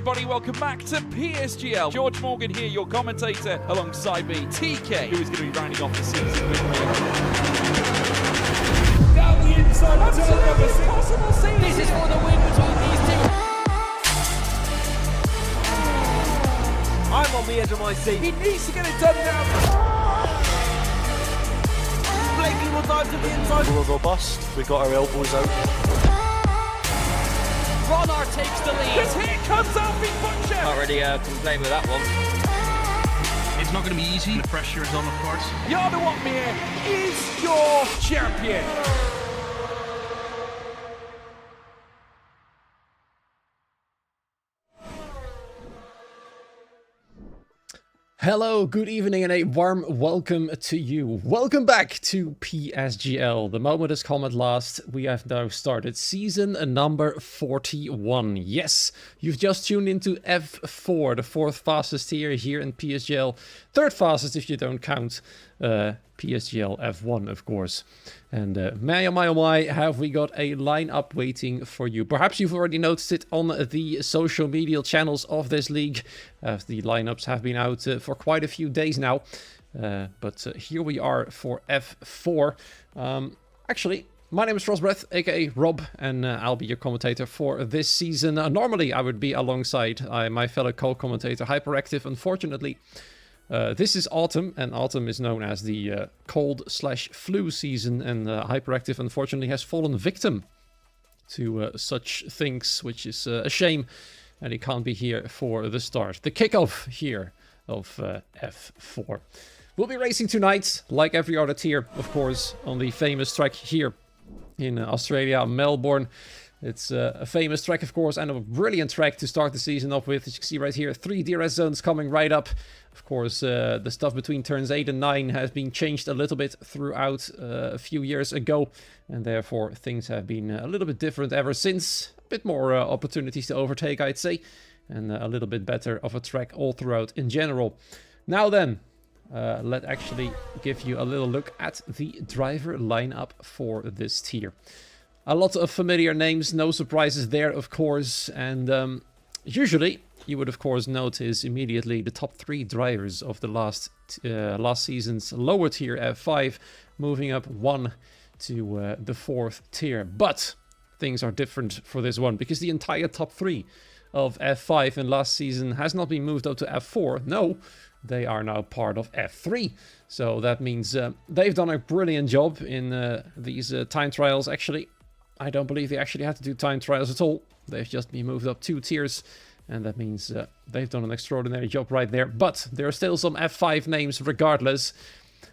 everybody, welcome back to PSGL. George Morgan here, your commentator, alongside me, TK, who is going to be rounding off the season with me. Down the inside of Absolutely impossible season. This is for the win between these two. I'm on the edge of my seat. He needs to get it done now. Blakey will dive to the inside. We'll go bust. We've got our elbows out. Ronard takes the lead. Because here comes Alfie Butcher. Can't really complain with that one. It's not going to be easy. The pressure is on, of course. Jarno Watmere is your champion. Hello, good evening, and a warm welcome to you. Welcome back to PSGL. The moment has come at last. We have now started season number 41. Yes, you've just tuned into F4, the fourth fastest tier here in PSGL. Third fastest if you don't count PSGL F1, of course. And my oh my, have we got a lineup waiting for you. Perhaps you've already noticed it on the social media channels of this league. The lineups have been out for quite a few days now. But here we are for F4. Actually, my name is Frostbreath, aka Rob, and I'll be your commentator for this season. Normally, I would be alongside my fellow co-commentator, Hyperactive. Unfortunately, this is autumn, and autumn is known as the cold/flu season, and Hyperactive unfortunately has fallen victim to such things, which is a shame, and he can't be here for the start, the kickoff here of F4. We'll be racing tonight, like every other tier, of course, on the famous track here in Australia, Melbourne. It's a famous track, of course, and a brilliant track to start the season off with. As you can see right here, 3 DRS zones coming right up. Of course, the stuff between turns 8 and 9 has been changed a little bit throughout a few years ago. And therefore, things have been a little bit different ever since. A bit more opportunities to overtake, I'd say. And a little bit better of a track all throughout in general. Now then, let's actually give you a little look at the driver lineup for this tier. A lot of familiar names, no surprises there, of course, and usually you would, of course, notice immediately the top 3 drivers of the last season's lower tier F5, moving up 1 to the 4th tier. But things are different for this one, because the entire top 3 of F5 in last season has not been moved up to F4. No, they are now part of F3. So that means they've done a brilliant job in these time trials, actually. I don't believe they actually had to do time trials at all. They've just been moved up 2 tiers. And that means they've done an extraordinary job right there. But there are still some F5 names regardless.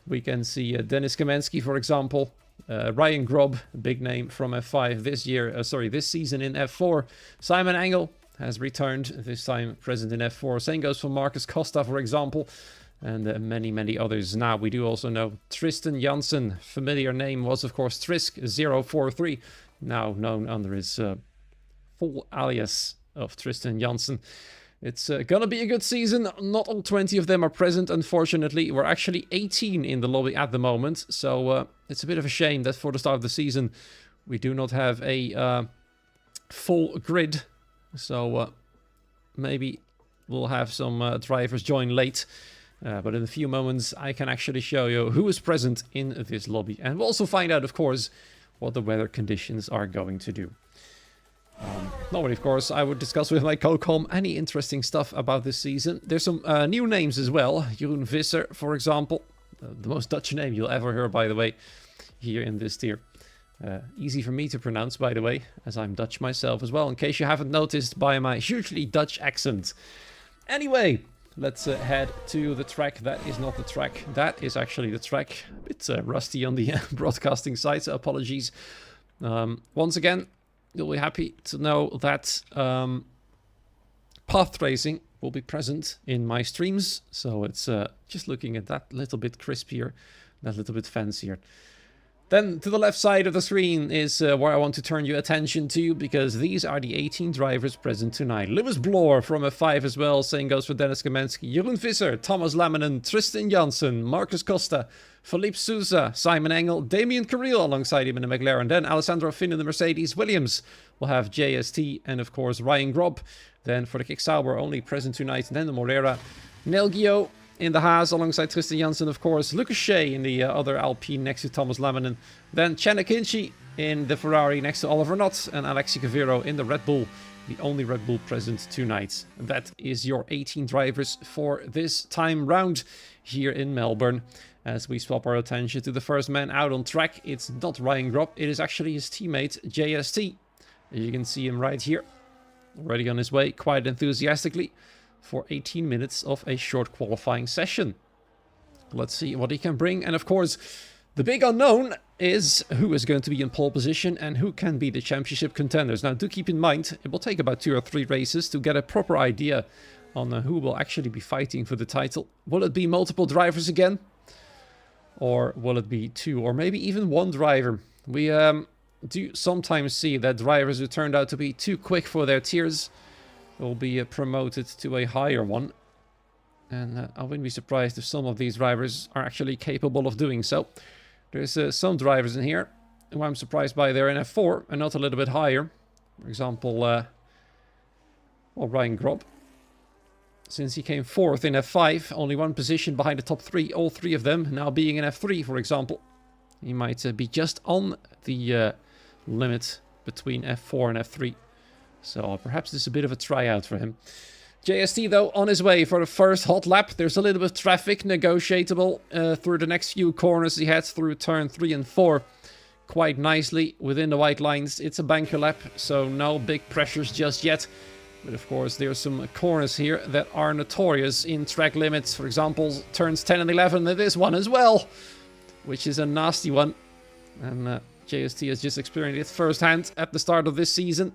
We can see Dennis Kamensky, for example. Ryan Grob, big name from F5 this season in F4. Simon Engel has returned, this time present in F4. Same goes for Marcus Costa, for example. And many, many others. Now, we do also know Tristan Janssen. Familiar name was, of course, Trisk043. Now known under his full alias of Tristan Janssen. It's gonna be a good season. Not all 20 of them are present, unfortunately. We're actually 18 in the lobby at the moment. So it's a bit of a shame that for the start of the season, we do not have a full grid. So maybe we'll have some drivers join late. But in a few moments, I can actually show you who is present in this lobby. And we'll also find out, of course, what the weather conditions are going to do. Normally, of course, I would discuss with my co-com any interesting stuff about this season. There's some new names as well. Jeroen Visser, for example. The most Dutch name you'll ever hear, by the way, here in this tier. Easy for me to pronounce, by the way, as I'm Dutch myself as well, in case you haven't noticed by my hugely Dutch accent. Anyway, let's head to the track. That is not the track. That is actually the track. A bit rusty on the broadcasting side, so apologies. Once again, you'll be happy to know that path tracing will be present in my streams. So it's just looking at that little bit crispier, that little bit fancier. Then to the left side of the screen is where I want to turn your attention to, because these are the 18 drivers present tonight. Lewis Bloor from F5 as well, same goes for Dennis Kamensky, Jeroen Visser, Thomas Lamminen, Tristan Janssen, Marcus Costa, Philippe Sousa, Simon Engel, Damien Carril alongside him in the McLaren, then Alessandro Finn in the Mercedes, Williams will have JST, and of course Ryan Grob Then for the Kick Sauber, only present tonight. And then the Morera. Nelgio in the Haas alongside Tristan Janssen, of course. Lucas Shea in the other Alpine next to Thomas Laminen. Then Channa Kinchi in the Ferrari next to Oliver Knott. And Alexi Cavero in the Red Bull. The only Red Bull present tonight. That is your 18 drivers for this time round here in Melbourne. As we swap our attention to the first man out on track, it's not Ryan Gropp, it is actually his teammate JST. You can see him right here, already on his way, quite enthusiastically, for 18 minutes of a short qualifying session. Let's see what he can bring, and of course, the big unknown is who is going to be in pole position and who can be the championship contenders. Now, do keep in mind, it will take about 2 or 3 races to get a proper idea on who will actually be fighting for the title. Will it be multiple drivers again? Or will it be 2 or maybe even 1 driver? We do sometimes see that drivers who turned out to be too quick for their tiers will be promoted to a higher one. And I wouldn't be surprised if some of these drivers are actually capable of doing so. There's some drivers in here who I'm surprised by their NF4 and not a little bit higher. For example, well, Ryan Gropp. Since he came 4th in F5, only 1 position behind the top 3, all 3 of them now being in F3, for example. He might be just on the limit between F4 and F3. So perhaps this is a bit of a tryout for him. JST, though, on his way for the first hot lap. There's a little bit of traffic negotiable through the next few corners. He heads through turn 3 and 4 quite nicely within the white lines. It's a banker lap, so no big pressures just yet. But of course, there are some corners here that are notorious in track limits. For example, turns 10 and 11, and this one as well, which is a nasty one. And JST has just experienced it firsthand at the start of this season.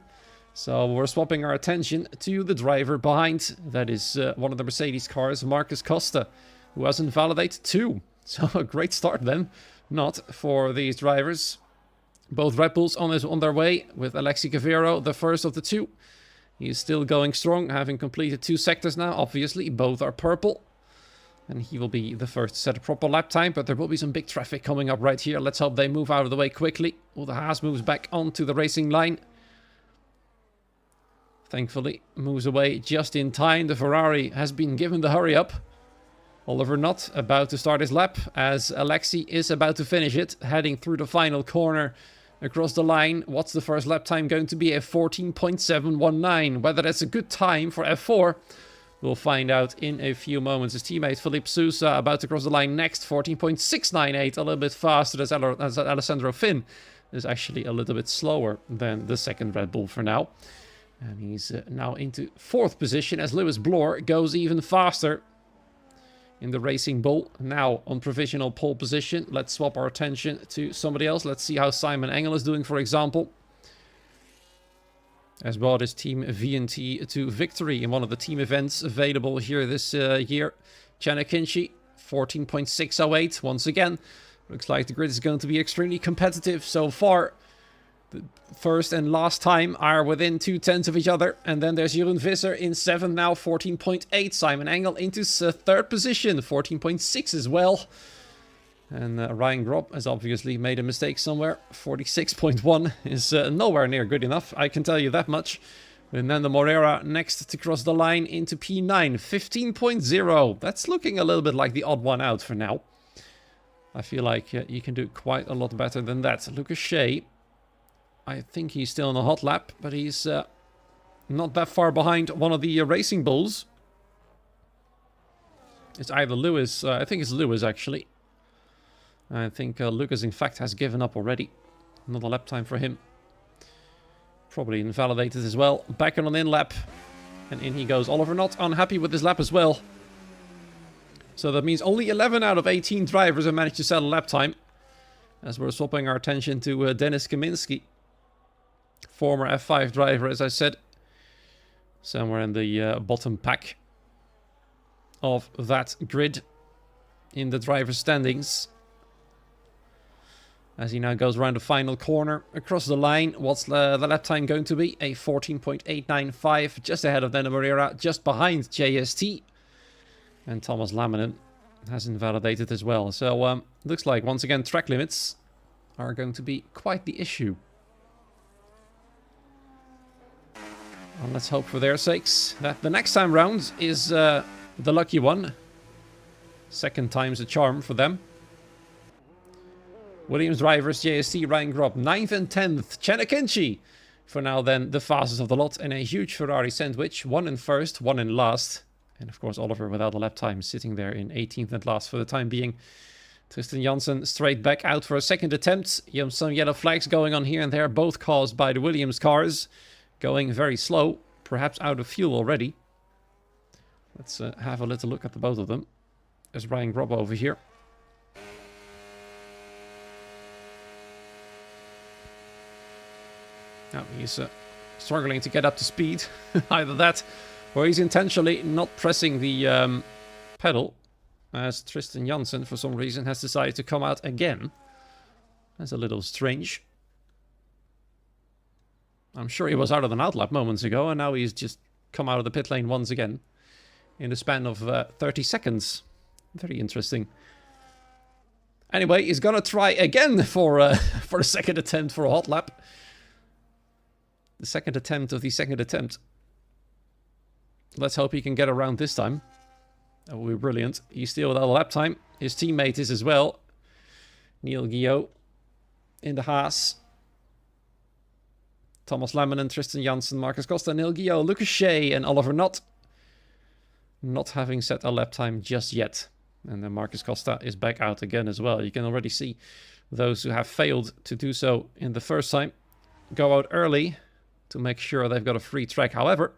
So we're swapping our attention to the driver behind. That is one of the Mercedes cars, Marcus Costa, who has invalidated 2. So a great start then, not for these drivers. Both Red Bulls on their way, with Alexi Cavero, the first of the 2. He is still going strong, having completed 2 sectors now. Obviously, both are purple. And he will be the first to set a proper lap time. But there will be some big traffic coming up right here. Let's hope they move out of the way quickly. Well, the Haas moves back onto the racing line. Thankfully, moves away just in time. The Ferrari has been given the hurry up. Oliver Knott about to start his lap, as Alexi is about to finish it. Heading through the final corner. Across the line, what's the first lap time going to be? A 14.719. Whether that's a good time for F4, we'll find out in a few moments. His teammate Felipe Sousa about to cross the line next. 14.698, a little bit faster as Alessandro Finn. Is actually a little bit slower than the second Red Bull for now. And he's now into 4th position as Lewis Bloor goes even faster in the Racing Bull. Now on provisional pole position. Let's swap our attention to somebody else. Let's see how Simon Engel is doing, for example. Has brought his team VNT to victory in one of the team events available here this year. Channa Kinchi, 14.608. Once again, looks like the grid is going to be extremely competitive so far. The first and last time are within 2/10 of each other. And then there's Jeroen Visser in 7th now, 14.8. Simon Engel into 3rd position, 14.6 as well. And Ryan Gropp has obviously made a mistake somewhere. 46.1 is nowhere near good enough, I can tell you that much. And then the Morera next to cross the line into P9, 15.0. That's looking a little bit like the odd one out for now. I feel like you can do quite a lot better than that. Lucas Shea, I think he's still in a hot lap, but he's not that far behind one of the Racing Bulls. It's either Lewis, I think it's Lewis actually. I think Lucas in fact has given up already. Another lap time for him. Probably invalidated as well. Back on an in lap. And in he goes. Oliver not unhappy with his lap as well. So that means only 11 out of 18 drivers have managed to settle lap time. As we're swapping our attention to Dennis Kaminski. Former F5 driver, as I said. Somewhere in the bottom pack of that grid. In the driver's standings. As he now goes around the final corner, across the line. What's the lap time going to be? A 14.895, just ahead of Dana Morera, just behind JST. And Thomas Laminen has invalidated as well. So, looks like, once again, track limits are going to be quite the issue. Well, let's hope for their sakes that the next time round is the lucky one. Second time's a charm for them. Williams drivers, JST, Ryan Grob, 9th and 10th. Chenakinchi, for now then, the fastest of the lot. And a huge Ferrari sandwich. 1 in first, 1 in last. And of course, Oliver without a lap time, sitting there in 18th and last for the time being. Tristan Janssen straight back out for a second attempt. Some yellow flags going on here and there, both caused by the Williams cars. Going very slow, perhaps out of fuel already. Let's have a little look at the both of them. There's Ryan Grob over here. Now he's struggling to get up to speed. Either that, or he's intentionally not pressing the pedal, as Tristan Janssen, for some reason, has decided to come out again. That's a little strange. I'm sure he was out of an outlap moments ago, and now he's just come out of the pit lane once again. In the span of 30 seconds. Very interesting. Anyway, he's gonna try again for a second attempt for a hot lap. The second attempt of the second attempt. Let's hope he can get around this time. That will be brilliant. He's still without a lap time. His teammate is as well. Neil Guillot in the Haas. Thomas Lemon, Tristan Janssen, Marcus Costa, Neil Guillot, Lucas Shea and Oliver Knott. Not having set a lap time just yet. And then Marcus Costa is back out again as well. You can already see those who have failed to do so in the first time go out early to make sure they've got a free track. However,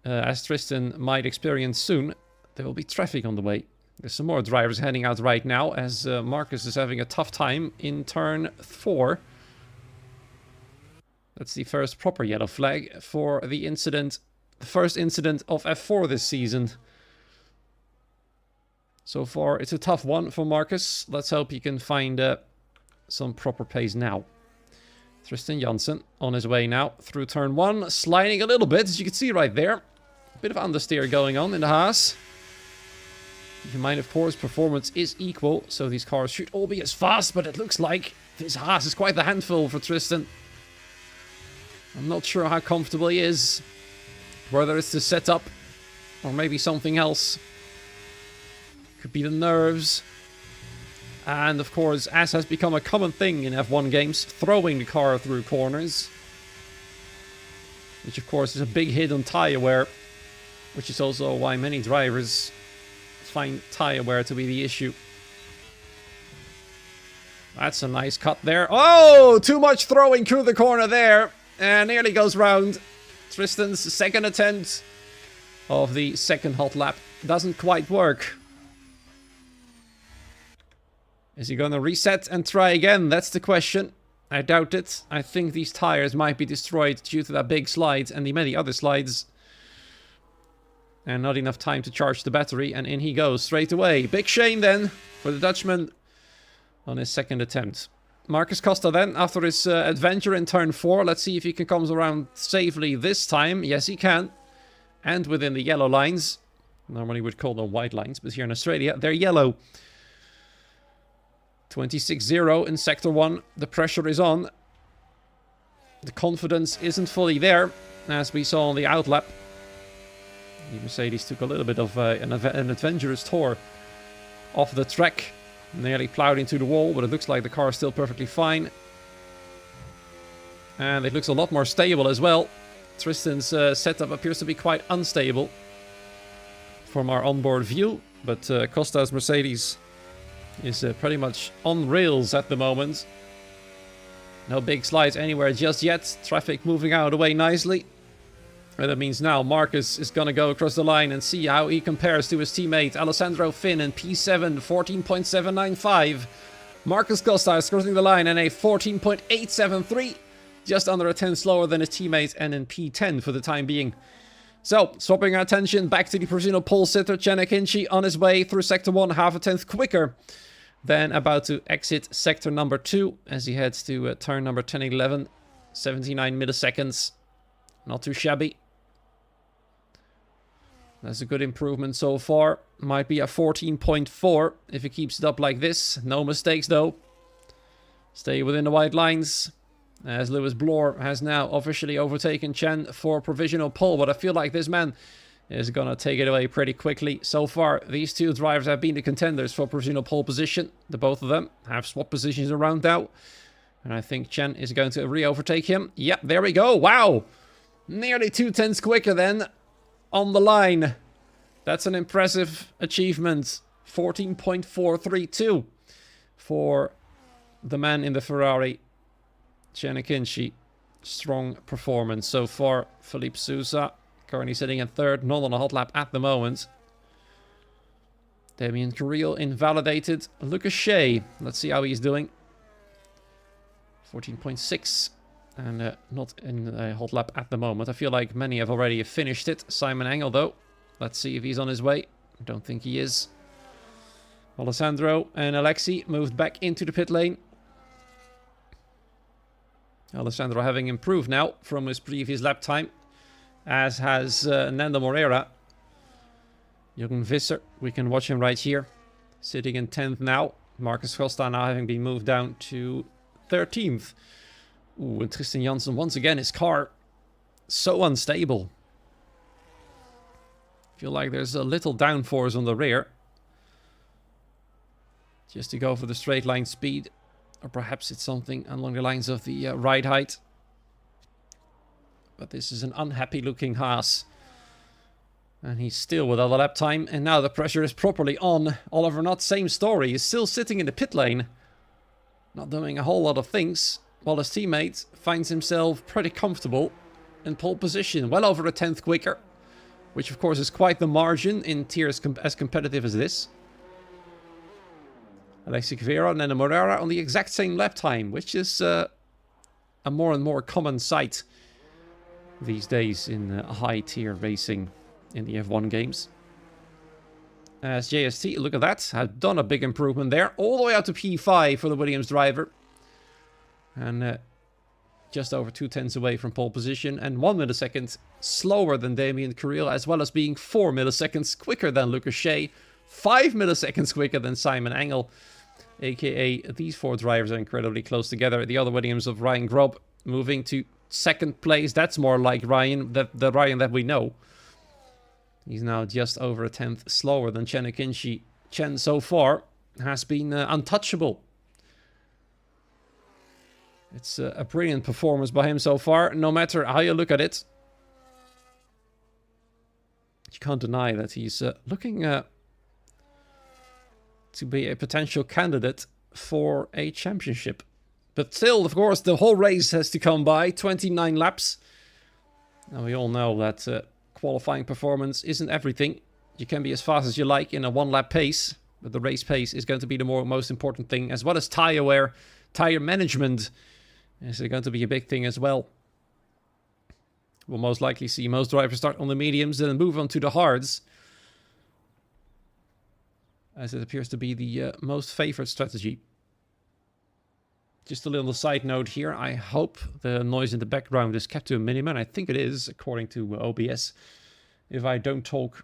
as Tristan might experience soon, there will be traffic on the way. There's some more drivers heading out right now as Marcus is having a tough time in turn 4. That's the first proper yellow flag for the incident. The first incident of F4 this season. So far, it's a tough one for Marcus. Let's hope he can find some proper pace now. Tristan Janssen on his way now through turn 1, sliding a little bit, as you can see right there. A bit of understeer going on in the Haas. Keep in mind, of course, performance is equal, so these cars should all be as fast, but it looks like this Haas is quite the handful for Tristan. I'm not sure how comfortable he is, whether it's the setup or maybe something else. Could be the nerves. And of course, as has become a common thing in F1 games, throwing the car through corners. Which of course is a big hit on tyre wear. Which is also why many drivers find tyre wear to be the issue. That's a nice cut there. Oh, too much throwing through the corner there. And nearly goes round. Tristan's second attempt of the second hot lap doesn't quite work. Is he going to reset and try again? That's the question. I doubt it. I think these tires might be destroyed due to that big slide and the many other slides. And not enough time to charge the battery. And in he goes straight away. Big shame then for the Dutchman on his second attempt. Marcus Costa then, after his adventure in turn 4. Let's see if he can come around safely this time. Yes, he can. And within the yellow lines. Normally we'd call them white lines, but here in Australia, they're yellow. 26-0 in Sector 1. The pressure is on. The confidence isn't fully there, as we saw on the outlap. The Mercedes took a little bit of an adventurous tour off the track. Nearly plowed into the wall, but it looks like the car is still perfectly fine. And it looks a lot more stable as well. Tristan's setup appears to be quite unstable from our onboard view, but Costa's Mercedes is pretty much on rails at the moment. No big slides anywhere just yet. Traffic moving out of the way nicely. And that means now Marcus is going to go across the line and see how he compares to his teammate Alessandro Finn in P7, 14.795. Marcus Costa is crossing the line in a 14.873. Just under a 10 slower than his teammate and in P10 for the time being. So, swapping our attention back to the provisional pole sitter, Chenakinchi, on his way through Sector 1, half a tenth quicker than about to exit Sector number 2 as he heads to turn number 1011, 79 milliseconds. Not too shabby. That's a good improvement so far. Might be a 14.4 if he keeps it up like this. No mistakes though. Stay within the white lines. as Lewis Bloor has now officially overtaken Chen for provisional pole. But I feel like this man is going to take it away pretty quickly. So far, these two drivers have been the contenders for provisional pole position. The both of them have swapped positions around now. And I think Chen is going to re-overtake him. Yep, there we go. Wow! Nearly 2/10 quicker then on the line. That's an impressive achievement. 14.432 for the man in the Ferrari, Chen Akinci. Strong performance so far. Felipe Sousa currently sitting in third, not on a hot lap at the moment. Damien Carril invalidated. Lucas Shea, let's see how he's doing. 14.6 and not in a hot lap at the moment. I feel like many have already finished it. Simon Engel though. Let's see if he's on his way. I don't think he is. Alessandro and Alexi moved back into the pit lane. Alessandro having improved now from his previous lap time, as has Nando Moreira. Jürgen Visser, we can watch him right here, sitting in 10th now. Marcus Costa now having been moved down to 13th. Ooh, and Tristan Janssen, once again, his car so unstable. Feel like there's a little downforce on the rear. Just to go for the straight line speed. Or perhaps it's something along the lines of the ride height. But this is an unhappy looking Haas. And he's still without a lap time. And now the pressure is properly on. Oliver Nutt, same story. He's still sitting in the pit lane. Not doing a whole lot of things. While his teammate finds himself pretty comfortable in pole position. Well over a 10th quicker. Which of course is quite the margin in tiers as competitive as this. Alexi Guevara and Nando Moreira on the exact same lap time. Which is a more and more common sight these days in high tier racing in the F1 games. As JST, look at that, has done a big improvement there, all the way out to P5 for the Williams driver. And just over 2/10 away from pole position, and 1 millisecond slower than Damien Carril, as well as being 4 milliseconds quicker than Lucas Shea, 5 milliseconds quicker than Simon Engel. AKA, these four drivers are incredibly close together. The other Williams of Ryan Grob moving to 2nd place. That's more like Ryan, the Ryan that we know. He's now just over a 10th slower than Chen Akinci. Chen so far has been untouchable. It's a brilliant performance by him so far, no matter how you look at it. You can't deny that he's looking to be a potential candidate for a championship. But still, of course, the whole race has to come by. 29 laps. Now, we all know that qualifying performance isn't everything. You can be as fast as you like in a one-lap pace, but the race pace is going to be the most important thing, as well as tire wear. Tire management is going to be a big thing as well. We'll most likely see most drivers start on the mediums and then move on to the hards, as it appears to be the most favored strategy. Just a little side note here. I hope the noise in the background is kept to a minimum. I think it is, according to OBS. If I don't talk,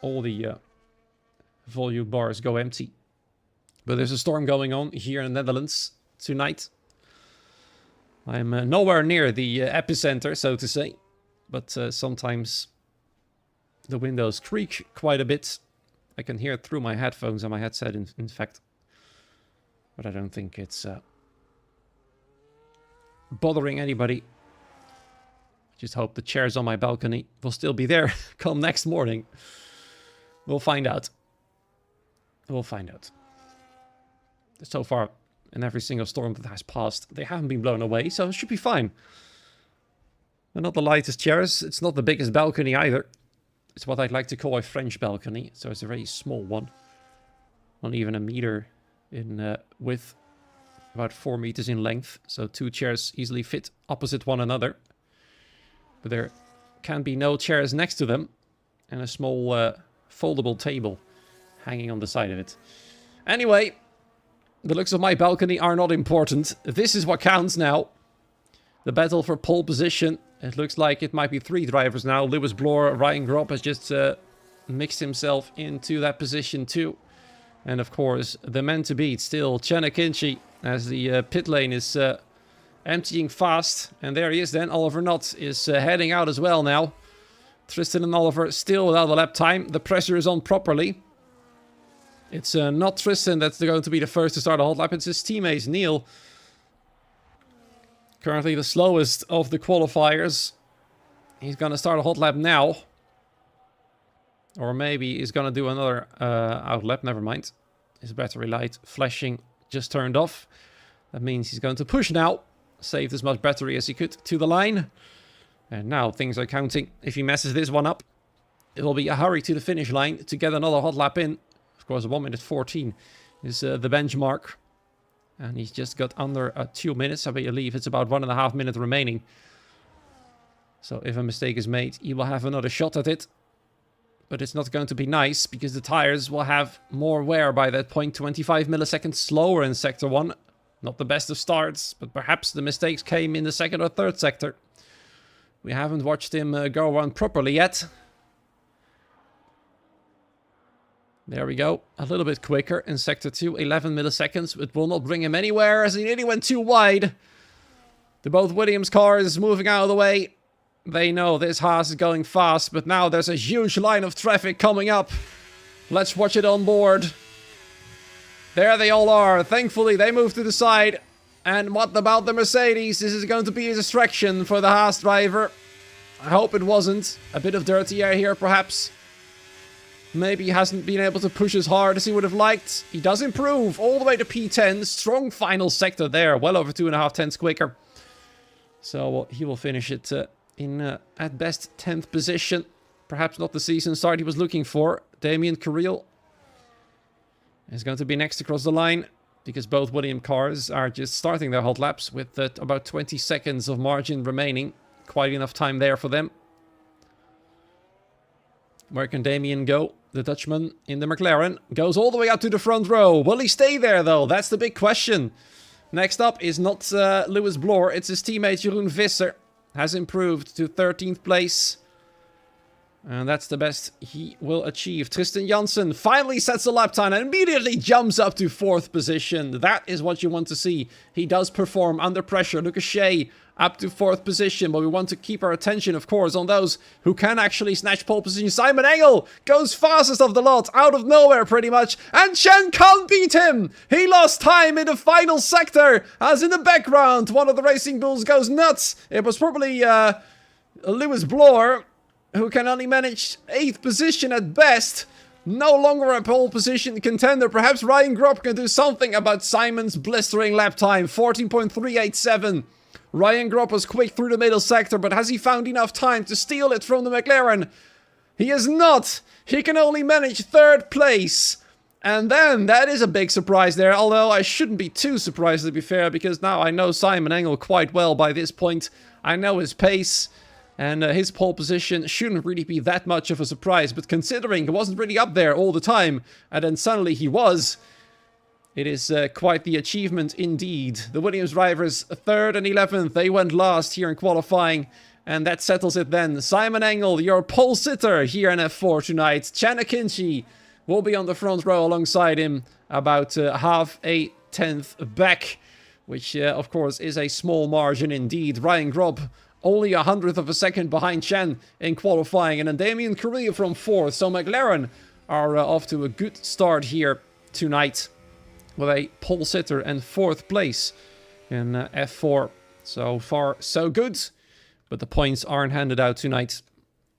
all the volume bars go empty. But there's a storm going on here in the Netherlands tonight. I'm nowhere near the epicenter, so to say. But sometimes the windows creak quite a bit. I can hear it through my headphones and my headset, in fact. But I don't think it's bothering anybody. Just hope the chairs on my balcony will still be there come next morning. We'll find out. We'll find out. So far, in every single storm that has passed, they haven't been blown away, so it should be fine. They're not the lightest chairs. It's not the biggest balcony either. It's what I'd like to call a French balcony, so it's a very small one. Not even a meter in width. About 4 meters in length, so 2 chairs easily fit opposite one another. But there can be no chairs next to them, and a small foldable table hanging on the side of it. Anyway, the looks of my balcony are not important. This is what counts now. The battle for pole position. It looks like it might be 3 drivers now. Lewis Bloor, Ryan Grob has just mixed himself into that position too. And of course, the man to beat still, Chen Akinci, as the pit lane is emptying fast. And there he is then. Oliver Knott is heading out as well now. Tristan and Oliver still without a lap time. The pressure is on properly. It's not Tristan that's going to be the first to start a hot lap. It's his teammates, Neil. Currently the slowest of the qualifiers. He's going to start a hot lap now. Or maybe he's going to do another out lap. Never mind. His battery light flashing just turned off. That means he's going to push now. Saved as much battery as he could to the line. And now things are counting. If he messes this one up, it will be a hurry to the finish line to get another hot lap in. Of course, 1 minute 14 is the benchmark. And he's just got under 2 minutes. I believe it's about 1.5 minutes remaining. So if a mistake is made, he will have another shot at it. But it's not going to be nice, because the tires will have more wear by that point. 25 milliseconds slower in Sector 1. Not the best of starts, but perhaps the mistakes came in the second or third sector. We haven't watched him go around properly yet. There we go. A little bit quicker in Sector 2. 11 milliseconds. It will not bring him anywhere, as he nearly went too wide. The both Williams cars moving out of the way. They know this Haas is going fast, but now there's a huge line of traffic coming up. Let's watch it on board. There they all are. Thankfully, they move to the side. And what about the Mercedes? This is going to be a distraction for the Haas driver. I hope it wasn't. A bit of dirty air here, perhaps. Maybe he hasn't been able to push as hard as he would have liked. He does improve all the way to P10. Strong final sector there. Well over 2.5 tenths quicker. So he will finish it in, at best, 10th position. Perhaps not the season start he was looking for. Damien Carril is going to be next across the line, because both Williams cars are just starting their hot laps with about 20 seconds of margin remaining. Quite enough time there for them. Where can Damien go? The Dutchman in the McLaren goes all the way up to the front row. Will he stay there, though? That's the big question. Next up is not Lewis Bloor. It's his teammate Jeroen Visser. Has improved to 13th place. And that's the best he will achieve. Tristan Janssen finally sets a lap time and immediately jumps up to 4th position. That is what you want to see. He does perform under pressure. Lucas Shea up to 4th position. But we want to keep our attention, of course, on those who can actually snatch pole position. Simon Engel goes fastest of the lot, out of nowhere pretty much. And Chen can't beat him. He lost time in the final sector. As in the background, one of the Racing Bulls goes nuts. It was probably Lewis Bloor, who can only manage 8th position at best. No longer a pole position contender. Perhaps Ryan Gropp can do something about Simon's blistering lap time. 14.387. Ryan Gropp was quick through the middle sector, but has he found enough time to steal it from the McLaren? He is not. He can only manage 3rd place. And then, that is a big surprise there. Although I shouldn't be too surprised, to be fair, because now I know Simon Engel quite well by this point. I know his pace. And his pole position shouldn't really be that much of a surprise. But considering he wasn't really up there all the time, and then suddenly he was, it is quite the achievement indeed. The Williams drivers 3rd and 11th, they went last here in qualifying. And that settles it then. Simon Engel, your pole sitter here in F4 tonight. Chan Akinci will be on the front row alongside him, about half a tenth back. Which, of course, is a small margin indeed. Ryan Gropp only 100th of a second behind Chen in qualifying. And then Damien Carril from 4th. So McLaren are off to a good start here tonight, with a pole sitter and 4th place in F4. So far, so good. But the points aren't handed out tonight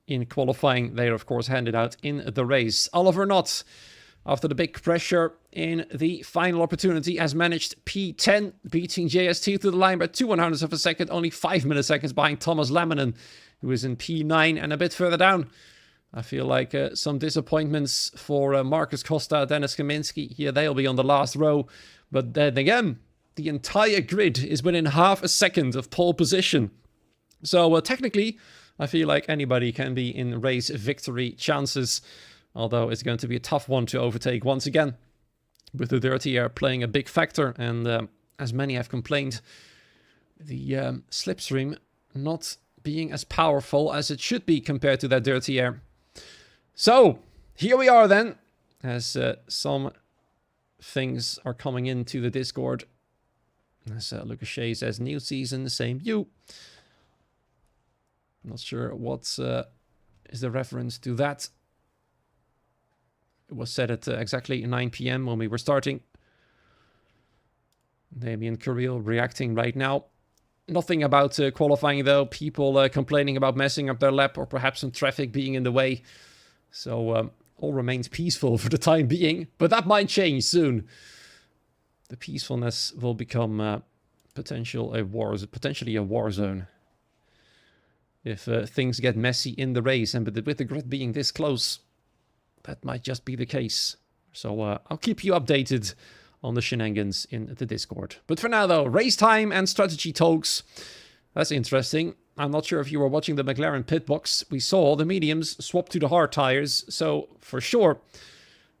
in qualifying. They are, of course, handed out in the race. Oliver Knott, after the big pressure in the final opportunity, has managed P10, beating JST to the line by 2/100ths of a second, only 5 milliseconds behind Thomas Laminen, who is in P9 and a bit further down. I feel like some disappointments for Marcus Costa, Dennis Kaminski. Here they'll be on the last row. But then again, the entire grid is within half a second of pole position. So technically, I feel like anybody can be in race victory chances. Although it's going to be a tough one to overtake once again, with the dirty air playing a big factor. And as many have complained, the slipstream not being as powerful as it should be compared to that dirty air. So, here we are then, as some things are coming into the Discord. As Lucas Shea says, new season, same you. Not sure what is the reference to that. It was set at exactly 9 p.m. when we were starting. Damien Carril reacting right now. Nothing about qualifying though. People complaining about messing up their lap or perhaps some traffic being in the way. So all remains peaceful for the time being. But that might change soon. The peacefulness will become potentially a war zone. If things get messy in the race, and with the grid being this close, that might just be the case. So I'll keep you updated on the shenanigans in the Discord. But for now though, race time and strategy talks. That's interesting. I'm not sure if you were watching the McLaren pit box. We saw the mediums swap to the hard tires. So for sure,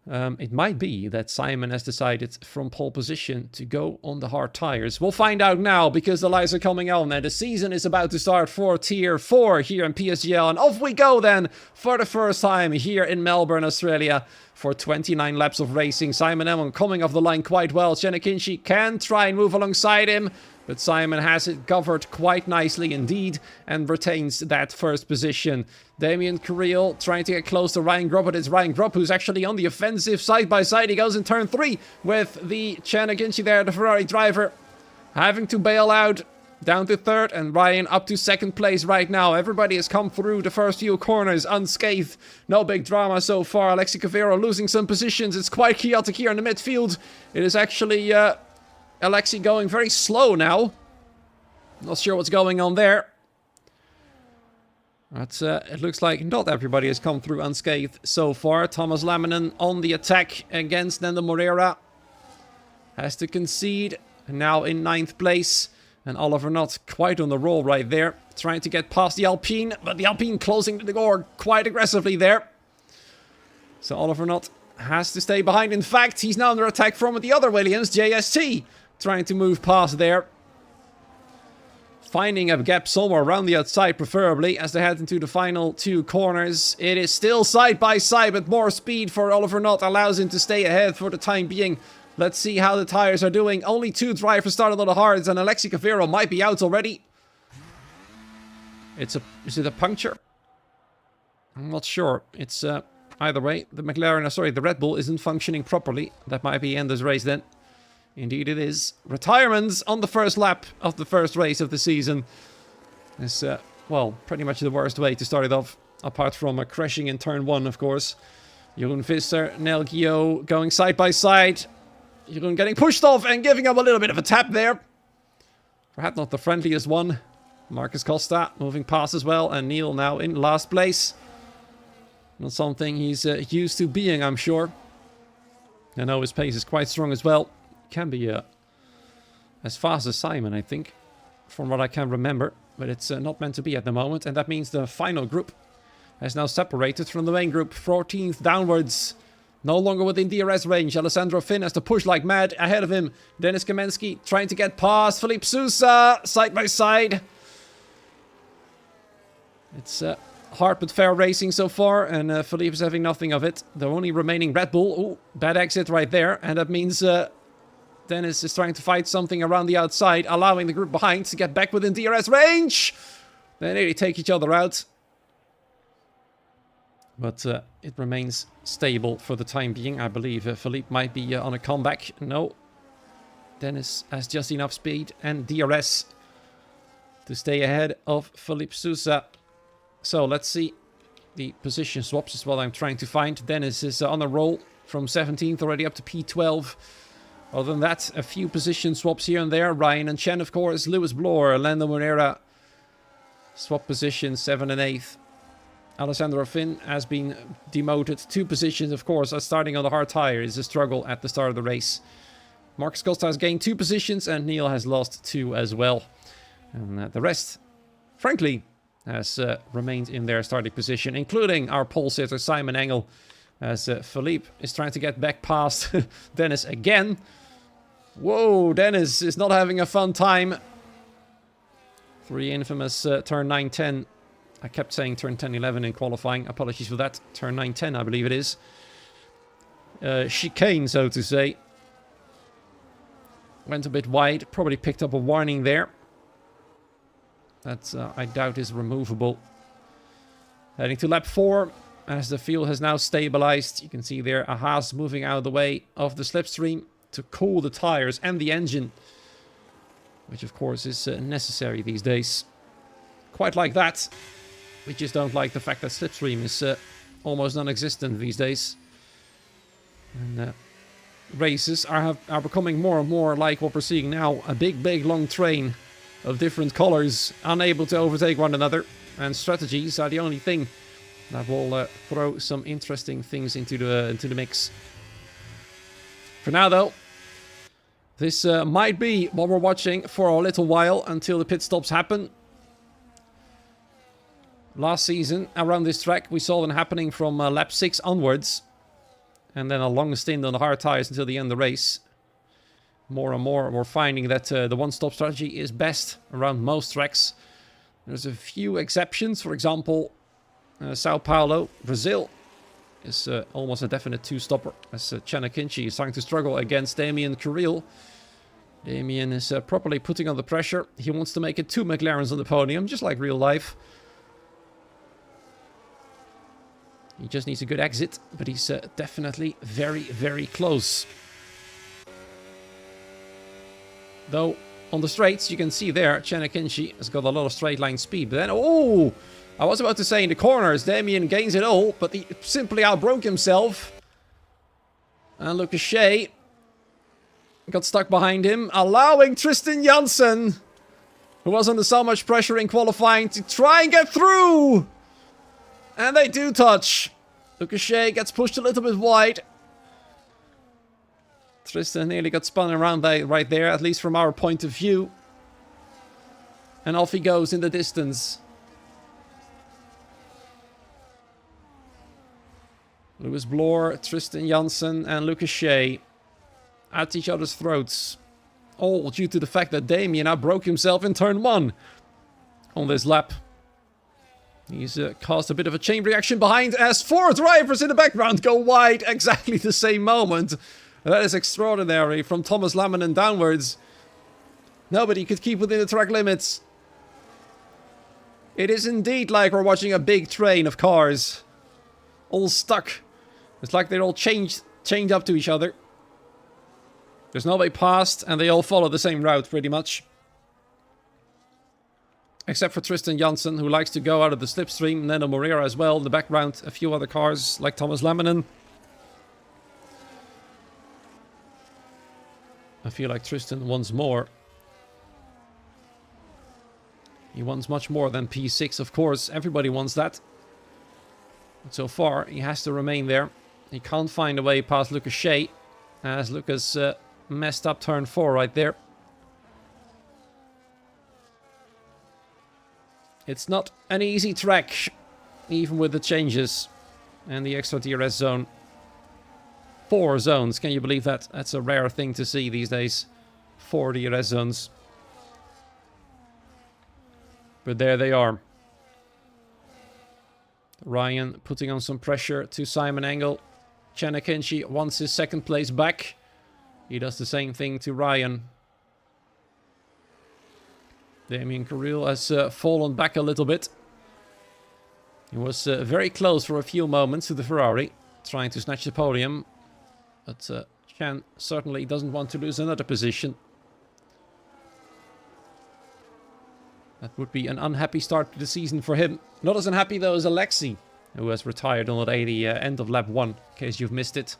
it might be that Simon has decided from pole position to go on the hard tires. We'll find out now because the lights are coming on and the season is about to start for Tier 4 here in PSGL. And off we go then for the first time here in Melbourne, Australia for 29 laps of racing. Simon Emmon coming off the line quite well. Shenikinshi can try and move alongside him, but Simon has it covered quite nicely indeed and retains that first position. Damien Carril trying to get close to Ryan Grubb, but it's Ryan Grubb who's actually on the offensive side by side. He goes in turn 3 with the Shenikinshi there, the Ferrari driver, having to bail out. Down to third, and Ryan up to second place right now. Everybody has come through the first few corners unscathed. No big drama so far. Alexi Cavero losing some positions. It's quite chaotic here in the midfield. It is actually Alexi going very slow now. Not sure what's going on there. But it looks like not everybody has come through unscathed so far. Thomas Laminen on the attack against Nando Moreira. Has to concede. Now in 9th place. And Oliver not quite on the roll right there. Trying to get past the Alpine. But the Alpine closing the door quite aggressively there. So Oliver not has to stay behind. In fact, he's now under attack from the other Williams. JST trying to move past there. Finding a gap somewhere around the outside preferably as they head into the final 2 corners. It is still side by side, but more speed for Oliver Knott allows him to stay ahead for the time being. Let's see how the tires are doing. Only 2 drivers started on the hards, and Alexi Cavero might be out already. Is it a puncture? I'm not sure. It's either way. The Red Bull isn't functioning properly. That might be end this race then. Indeed it is. Retirements on the first lap of the first race of the season. It's, well, pretty much the worst way to start it off. Apart from crashing in turn 1, of course. Jeroen Visser, Nel Gio going side by side. Jeroen getting pushed off and giving up a little bit of a tap there. Perhaps not the friendliest one. Marcus Costa moving past as well. And Neil now in last place. Not something he's used to being, I'm sure. I know his pace is quite strong as well. Can be as fast as Simon, I think. From what I can remember. But it's not meant to be at the moment. And that means the final group has now separated from the main group. 14th downwards. No longer within DRS range. Alessandro Finn has to push like mad. Ahead of him, Dennis Kamensky trying to get past Felipe Sousa. Side by side. It's hard but fair racing so far. And Felipe is having nothing of it. The only remaining Red Bull. Ooh, bad exit right there. And that means Dennis is trying to fight something around the outside. Allowing the group behind to get back within DRS range. They nearly take each other out. But it remains stable for the time being. I believe Philippe might be on a comeback. No. Dennis has just enough speed and DRS to stay ahead of Felipe Sousa. So let's see. The position swaps is what I'm trying to find. Dennis is on a roll from 17th already up to P12. Other than that, a few position swaps here and there. Ryan and Chen, of course. Lewis Bloor, Lando Moreira. Swap positions 7th and 8th. Alessandro Finn has been demoted 2 positions, of course, as starting on the hard tire is a struggle at the start of the race. Marcus Costa has gained 2 positions and Neil has lost 2 as well. And the rest, frankly, has remained in their starting position, including our pole sitter Simon Engel, as Philippe is trying to get back past Dennis again. Whoa, Dennis is not having a fun time. 3 infamous turn 9-10. I kept saying turn 10-11 in qualifying. Apologies for that. Turn 9-10, I believe it is. Chicane, so to say. Went a bit wide. Probably picked up a warning there. That I doubt is removable. Heading to lap 4. As the field has now stabilized. You can see there a Haas moving out of the way of the slipstream to cool the tires and the engine. Which of course is necessary these days. Quite like that. We just don't like the fact that slipstream is almost non-existent these days. And races are becoming more and more like what we're seeing now. A big long train of different colors, unable to overtake one another. And strategies are the only thing that will throw some interesting things into the mix. For now though, this might be what we're watching for a little while until the pit stops happen. Last season, around this track, we saw them happening from lap 6 onwards. And then a long stint on the hard tires until the end of the race. More and more, we're finding that the one-stop strategy is best around most tracks. There's a few exceptions. For example, Sao Paulo, Brazil, is almost a definite two-stopper. As Chanakinchi is starting to struggle against Damien Carril. Damien is properly putting on the pressure. He wants to make it 2 McLarens on the podium, just like real life. He just needs a good exit, but he's definitely very close. Though, on the straights, you can see there, Chanakinchi has got a lot of straight line speed. But then, oh! I was about to say in the corners, Damien gains it all, but he simply outbroke himself. And Lucas Shea got stuck behind him, allowing Tristan Janssen, who was under so much pressure in qualifying, to try and get through! And they do touch. Lucas Shea gets pushed a little bit wide. Tristan nearly got spun around right there, at least from our point of view. And off he goes in the distance. Lewis Bloor, Tristan Janssen and Lucas Shea at each other's throats. All due to the fact that Damien outbroke himself in turn 1 on this lap. He's caused a bit of a chain reaction behind as 4 drivers in the background go wide exactly the same moment. That is extraordinary. From Thomas Laminen downwards. Nobody could keep within the track limits. It is indeed like we're watching a big train of cars. All stuck. It's like they're all chained up to each other. There's no way past and they all follow the same route pretty much. Except for Tristan Janssen, who likes to go out of the slipstream. Nando Moreira as well. In the background, a few other cars, like Thomas Laminen. I feel like Tristan wants more. He wants much more than P6, of course. Everybody wants that. But so far, he has to remain there. He can't find a way past Lucas Shea. As Lucas messed up turn 4 right there. It's not an easy track, even with the changes and the extra DRS zone. 4 zones, can you believe that? That's a rare thing to see these days. 4 DRS zones. But there they are. Ryan putting on some pressure to Simon Engel. Chanakinchi wants his 2nd place back. He does the same thing to Ryan. Damien Carril has fallen back a little bit. He was very close for a few moments to the Ferrari, trying to snatch the podium. But Chan certainly doesn't want to lose another position. That would be an unhappy start to the season for him. Not as unhappy though as Alexei, who has retired on the end of lap 1, in case you've missed it.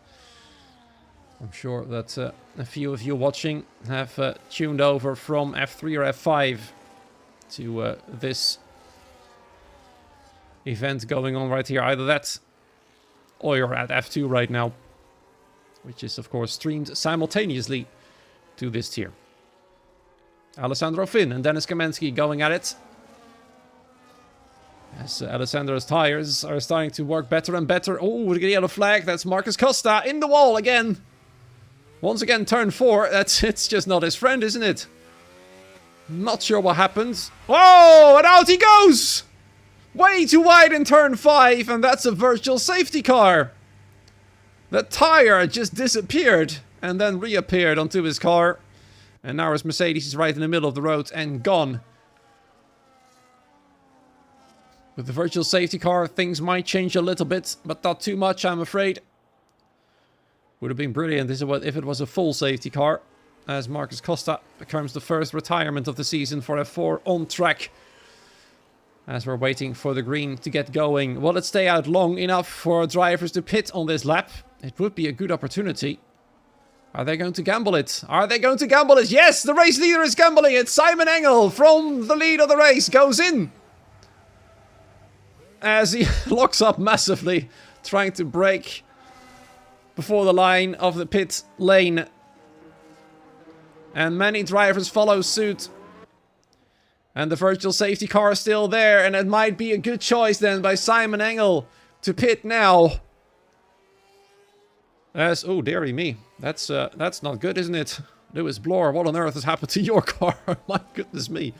I'm sure that a few of you watching have tuned over from F3 or F5 to this event going on right here. Either that or you're at F2 right now, which is of course streamed simultaneously to this tier. Alessandro Finn and Dennis Kamensky going at it. As Alessandro's tires are starting to work better and better. Oh, we get a yellow flag. That's Marcus Costa in the wall again. Once again, turn 4. It's just not his friend, isn't it? Not sure what happens. Oh, and out he goes! Way too wide in turn 5, and that's a virtual safety car. The tire just disappeared and then reappeared onto his car. And now his Mercedes is right in the middle of the road and gone. With the virtual safety car, things might change a little bit, but not too much, I'm afraid. Would have been brilliant if it was a full safety car, as Marcus Costa becomes the first retirement of the season for F4 on track. As we're waiting for the green to get going. Will it stay out long enough for drivers to pit on this lap? It would be a good opportunity. Are they going to gamble it? Are they going to gamble it? Yes, the race leader is gambling it. Simon Engel from the lead of the race goes in. As he locks up massively, trying to brake before the line of the pit lane. And many drivers follow suit. And the virtual safety car is still there. And it might be a good choice then by Simon Engel to pit now. As, oh, dearie me. That's not good, isn't it? Lewis Bloor, what on earth has happened to your car? My goodness me.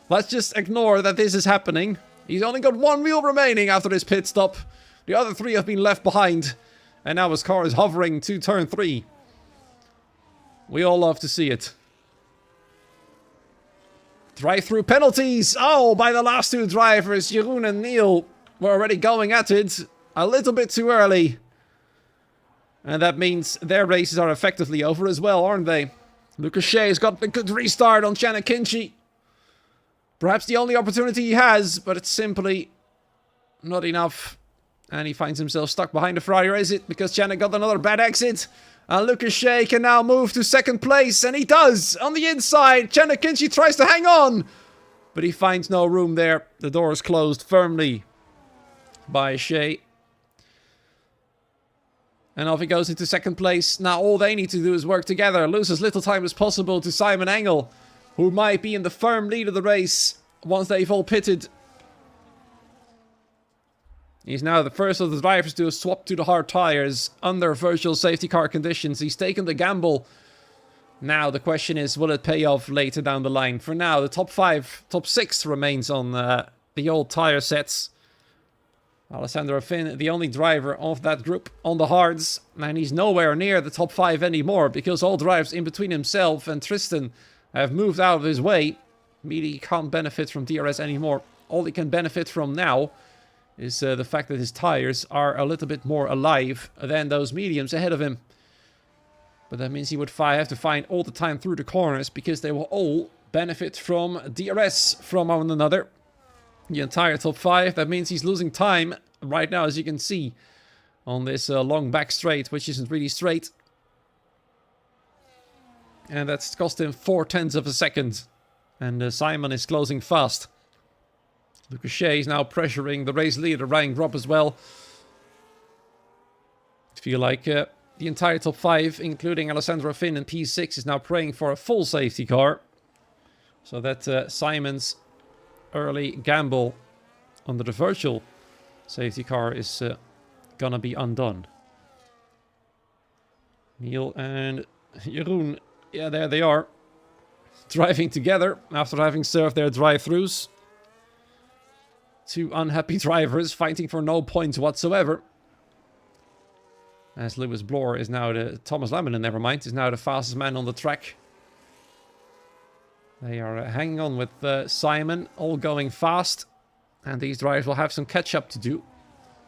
Let's just ignore that this is happening. He's only got one wheel remaining after this pit stop. The other three have been left behind. And now his car is hovering to turn 3. We all love to see it. Drive-through penalties! Oh, by the last two drivers, Jeroen and Neil were already going at it a little bit too early. And that means their races are effectively over as well, aren't they? Lucas Shea's got a good restart on Shanna Kinchy. Perhaps the only opportunity he has, but it's simply not enough. And he finds himself stuck behind the Ferrari, or is it? Because Shanna got another bad exit. And Lucas Shea can now move to second place, and he does! On the inside, Shanna Kinchy tries to hang on! But he finds no room there. The door is closed firmly by Shea. And off he goes into second place. Now all they need to do is work together. Lose as little time as possible to Simon Engel, who might be in the firm lead of the race once they've all pitted. He's now the first of the drivers to swap to the hard tires under virtual safety car conditions. He's taken the gamble. Now the question is, will it pay off later down the line? For now, the top 6 remains on the old tire sets. Alessandro Finn, the only driver of that group on the hards. And he's nowhere near the top 5 anymore, because all drivers in between himself and Tristan have moved out of his way. Mealy can't benefit from DRS anymore. All he can benefit from now is the fact that his tires are a little bit more alive than those mediums ahead of him. But that means he would have to find all the time through the corners, because they will all benefit from DRS from one another. The entire top 5. That means he's losing time right now, as you can see, on this long back straight, which isn't really straight. And that's cost him 0.4 of a second. And Simon is closing fast. Lucas Shea is now pressuring the race leader, Ryan Gropp, as well. I feel like the entire top 5, including Alessandro Finn and P6, is now praying for a full safety car. So that Simon's early gamble under the virtual safety car is gonna be undone. Neil and Jeroen, yeah, there they are. Driving together after having served their drive-thrus. Two unhappy drivers fighting for no points whatsoever. As Lewis Bloor is now Thomas Laminen, never mind, is now the fastest man on the track. They are hanging on with Simon, all going fast. And these drivers will have some catch-up to do.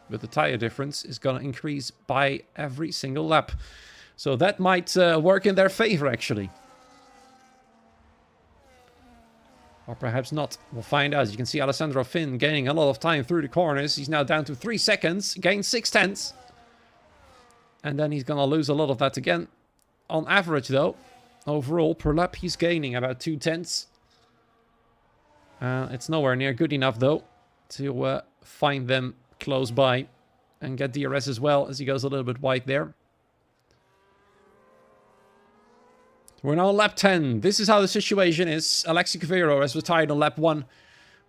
But the tire difference is going to increase by every single lap. So that might work in their favor, actually. Or perhaps not. We'll find out. You can see Alessandro Finn gaining a lot of time through the corners. He's now down to 3 seconds. Gained 0.6. And then he's going to lose a lot of that again. On average, though, overall, per lap, he's gaining about 0.2. It's nowhere near good enough, though, to find them close by and get DRS as well, as he goes a little bit wide there. We're now on lap 10. This is how the situation is. Alexi Cavero has retired on lap 1.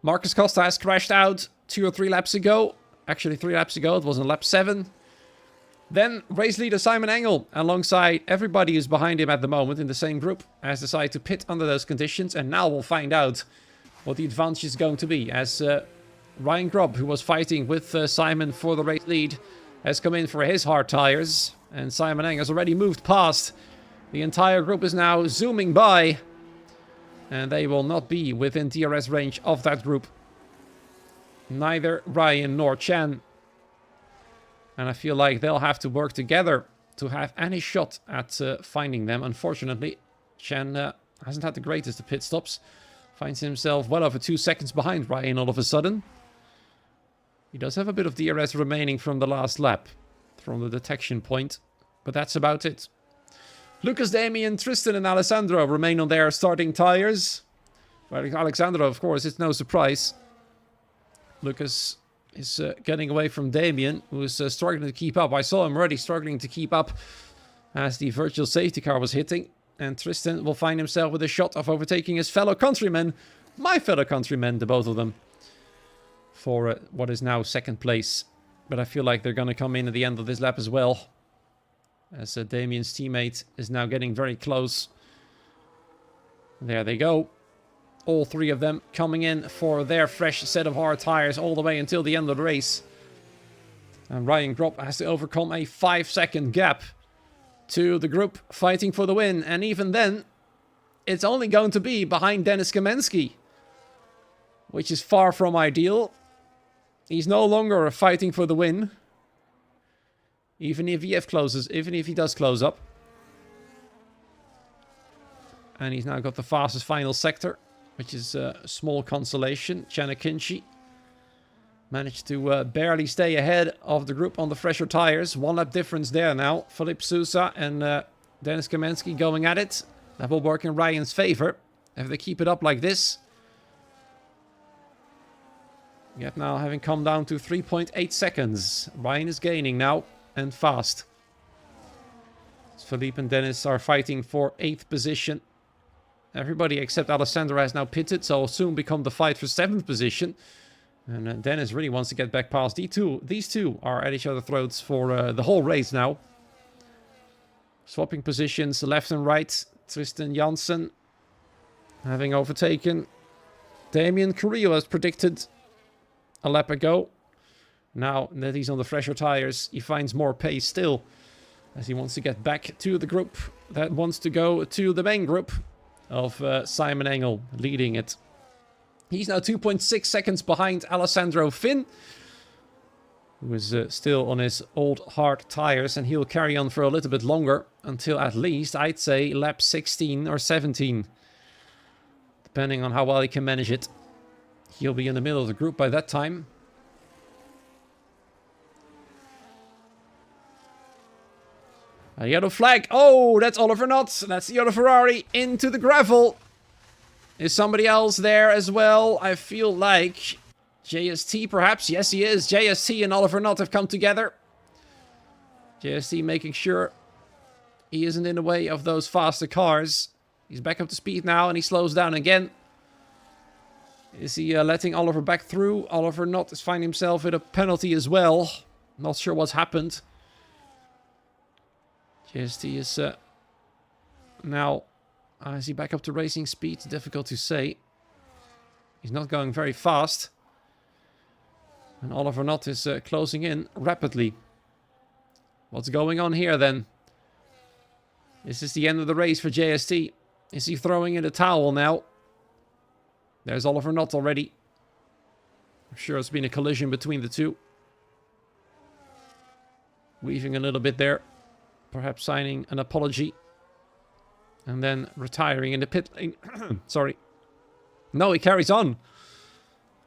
Marcus Costa has crashed out 2 or 3 laps ago. Actually, 3 laps ago. It was on lap 7. Then race leader Simon Engel, alongside everybody who's behind him at the moment in the same group, has decided to pit under those conditions. And now we'll find out what the advantage is going to be. As Ryan Gropp, who was fighting with Simon for the race lead, has come in for his hard tires. And Simon Engel has already moved past The entire group is now zooming by. And they will not be within DRS range of that group. Neither Ryan nor Chen. And I feel like they'll have to work together to have any shot at finding them. Unfortunately, Chen hasn't had the greatest of pit stops. Finds himself well over 2 seconds behind Ryan all of a sudden. He does have a bit of DRS remaining from the last lap. From the detection point. But that's about it. Lucas, Damien, Tristan and Alessandro remain on their starting tires. For Alexandro, of course, it's no surprise. Lucas is getting away from Damien, who is struggling to keep up. I saw him already struggling to keep up as the virtual safety car was hitting. And Tristan will find himself with a shot of overtaking his fellow countrymen. My fellow countrymen, the both of them. For what is now second place. But I feel like they're going to come in at the end of this lap as well. As Damien's teammate is now getting very close. There they go. All three of them coming in for their fresh set of hard tires all the way until the end of the race. And Ryan Gropp has to overcome a 5-second gap to the group fighting for the win. And even then, it's only going to be behind Dennis Kamensky. Which is far from ideal. He's no longer fighting for the win. Even if he does close up. And he's now got the fastest final sector, which is a small consolation. Chanakinchi managed to barely stay ahead of the group on the fresher tires. 1 lap difference there now. Philippe Sousa and Dennis Kamensky going at it. That will work in Ryan's favor if they keep it up like this. Yet now having come down to 3.8 seconds. Ryan is gaining now. And fast. Philippe and Dennis are fighting for 8th position. Everybody except Alessandro has now pitted, so will soon become the fight for 7th position. And Dennis really wants to get back past these two are at each other's throats for the whole race now. Swapping positions left and right. Tristan Janssen having overtaken Damien Carrillo as predicted a lap ago. Now that he's on the fresher tires, he finds more pace still. As he wants to get back to the group that wants to go to the main group of Simon Engel leading it. He's now 2.6 seconds behind Alessandro Finn. Who is still on his old hard tires. And he'll carry on for a little bit longer. Until at least, I'd say, lap 16 or 17. Depending on how well he can manage it. He'll be in the middle of the group by that time. A yellow flag. Oh, that's Oliver Knott. That's the other Ferrari into the gravel. Is somebody else there as well? I feel like JST perhaps. Yes, he is. JST and Oliver Knott have come together. JST making sure he isn't in the way of those faster cars. He's back up to speed now and he slows down again. Is he letting Oliver back through? Oliver Knott is finding himself with a penalty as well. Not sure what's happened. JST is now, is he back up to racing speed? Difficult to say. He's not going very fast. And Oliver Knott is closing in rapidly. What's going on here then? Is this the end of the race for JST? Is he throwing in the towel now? There's Oliver Knott already. I'm sure it's been a collision between the two. Weaving a little bit there. Perhaps signing an apology. And then retiring in the pit lane. Sorry. No, he carries on.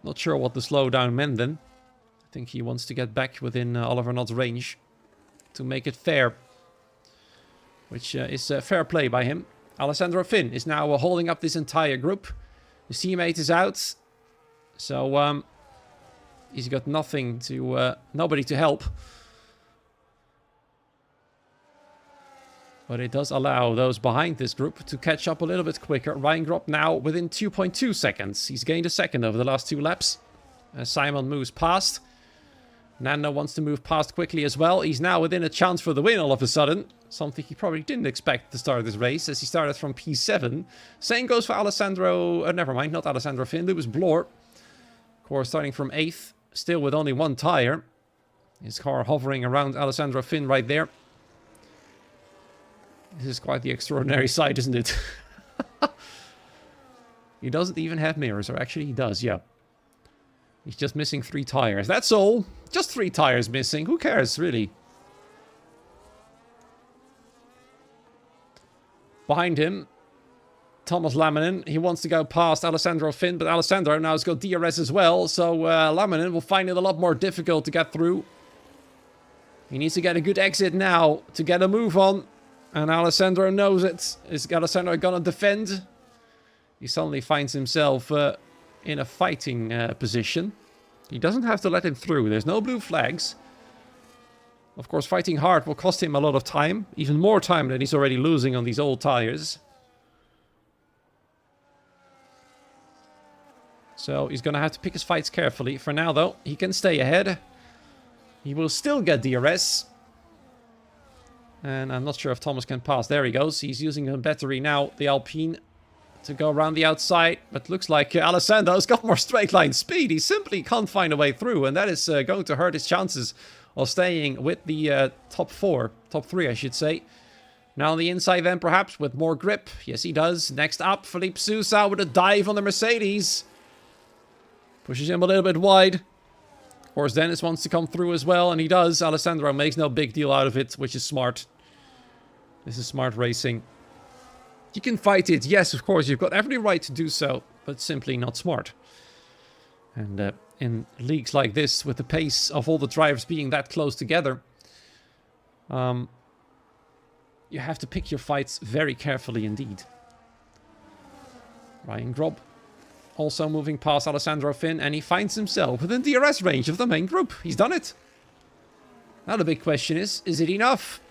Not sure what the slowdown meant then. I think he wants to get back within Oliver Knott's range. To make it fair. Which is fair play by him. Alessandro Finn is now holding up this entire group. His teammate is out. So he's got nothing to... nobody to help. But it does allow those behind this group to catch up a little bit quicker. Ryan Gropp now within 2.2 seconds. He's gained a second over the last 2 laps. As Simon moves past. Nando wants to move past quickly as well. He's now within a chance for the win all of a sudden. Something he probably didn't expect at the start of this race, as he started from P7. Same goes for Alessandro... never mind, not Alessandro Finn. Lewis Bloor. Of course, starting from 8th. Still with only 1 tire. His car hovering around Alessandro Finn right there. This is quite the extraordinary sight, isn't it? He doesn't even have mirrors, or actually he does, yeah. He's just missing 3 tires. That's all. Just 3 tires missing. Who cares, really? Behind him, Thomas Laminen. He wants to go past Alessandro Finn, but Alessandro now has got DRS as well, so Laminen will find it a lot more difficult to get through. He needs to get a good exit now to get a move on, and Alessandro knows it. Is Alessandro gonna defend? He suddenly finds himself in a fighting position. He doesn't have to let him through. There's no blue flags. Of course, fighting hard will cost him a lot of time. Even more time than he's already losing on these old tires. So he's going to have to pick his fights carefully. For now, though, he can stay ahead. He will still get DRS. And I'm not sure if Thomas can pass. There he goes. He's using a battery now, the Alpine, to go around the outside. But looks like Alessandro's got more straight line speed. He simply can't find a way through. And that is going to hurt his chances of staying with the top 3, I should say. Now on the inside then, perhaps, with more grip. Yes, he does. Next up, Felipe Sousa with a dive on the Mercedes. Pushes him a little bit wide. Of course, Dennis wants to come through as well, and he does. Alessandro makes no big deal out of it, which is smart. This is smart racing. You can fight it. Yes, of course, you've got every right to do so, but simply not smart. And in leagues like this, with the pace of all the drivers being that close together, you have to pick your fights very carefully indeed. Ryan Grob also moving past Alessandro Finn, and he finds himself within DRS range of the main group. He's done it. Now the big question is it enough?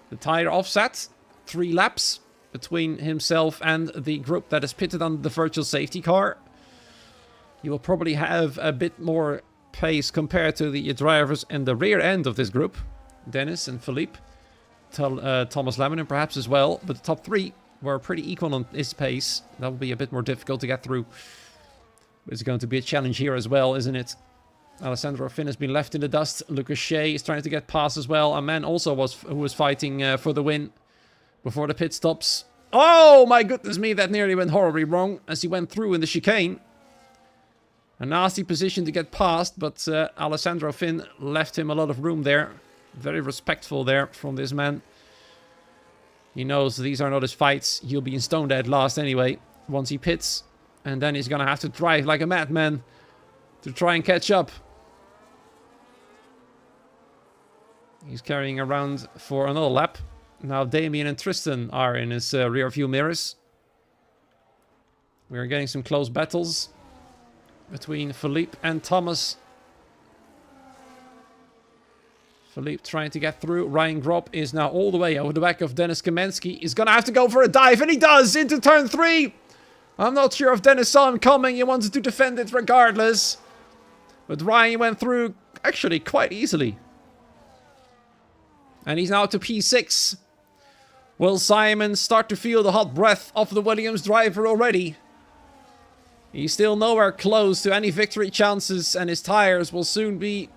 The tire offset, 3 laps between himself and the group that is pitted on the virtual safety car. You will probably have a bit more pace compared to the drivers in the rear end of this group. Dennis and Philippe. Thomas Laminen perhaps as well. But the top 3 were pretty equal on this pace. That will be a bit more difficult to get through. It's going to be a challenge here as well, isn't it? Alessandro Finn has been left in the dust. Lucas Shea is trying to get past as well. A man also who was fighting for the win before the pit stops. Oh my goodness me, that nearly went horribly wrong as he went through in the chicane. A nasty position to get past, but Alessandro Finn left him a lot of room there. Very respectful there from this man. He knows these are not his fights. He'll be in stone dead last anyway, once he pits. And then he's going to have to drive like a madman to try and catch up. He's carrying around for another lap. Now Damien and Tristan are in his rear view mirrors. We're getting some close battles between Philippe and Thomas. Philippe trying to get through. Ryan Grob is now all the way over the back of Dennis Kamensky. He's going to have to go for a dive, and he does into turn 3. I'm not sure if Dennis saw him coming. He wanted to defend it regardless. But Ryan went through actually quite easily. And he's now to P6. Will Simon start to feel the hot breath of the Williams driver already? He's still nowhere close to any victory chances, and his tires will soon be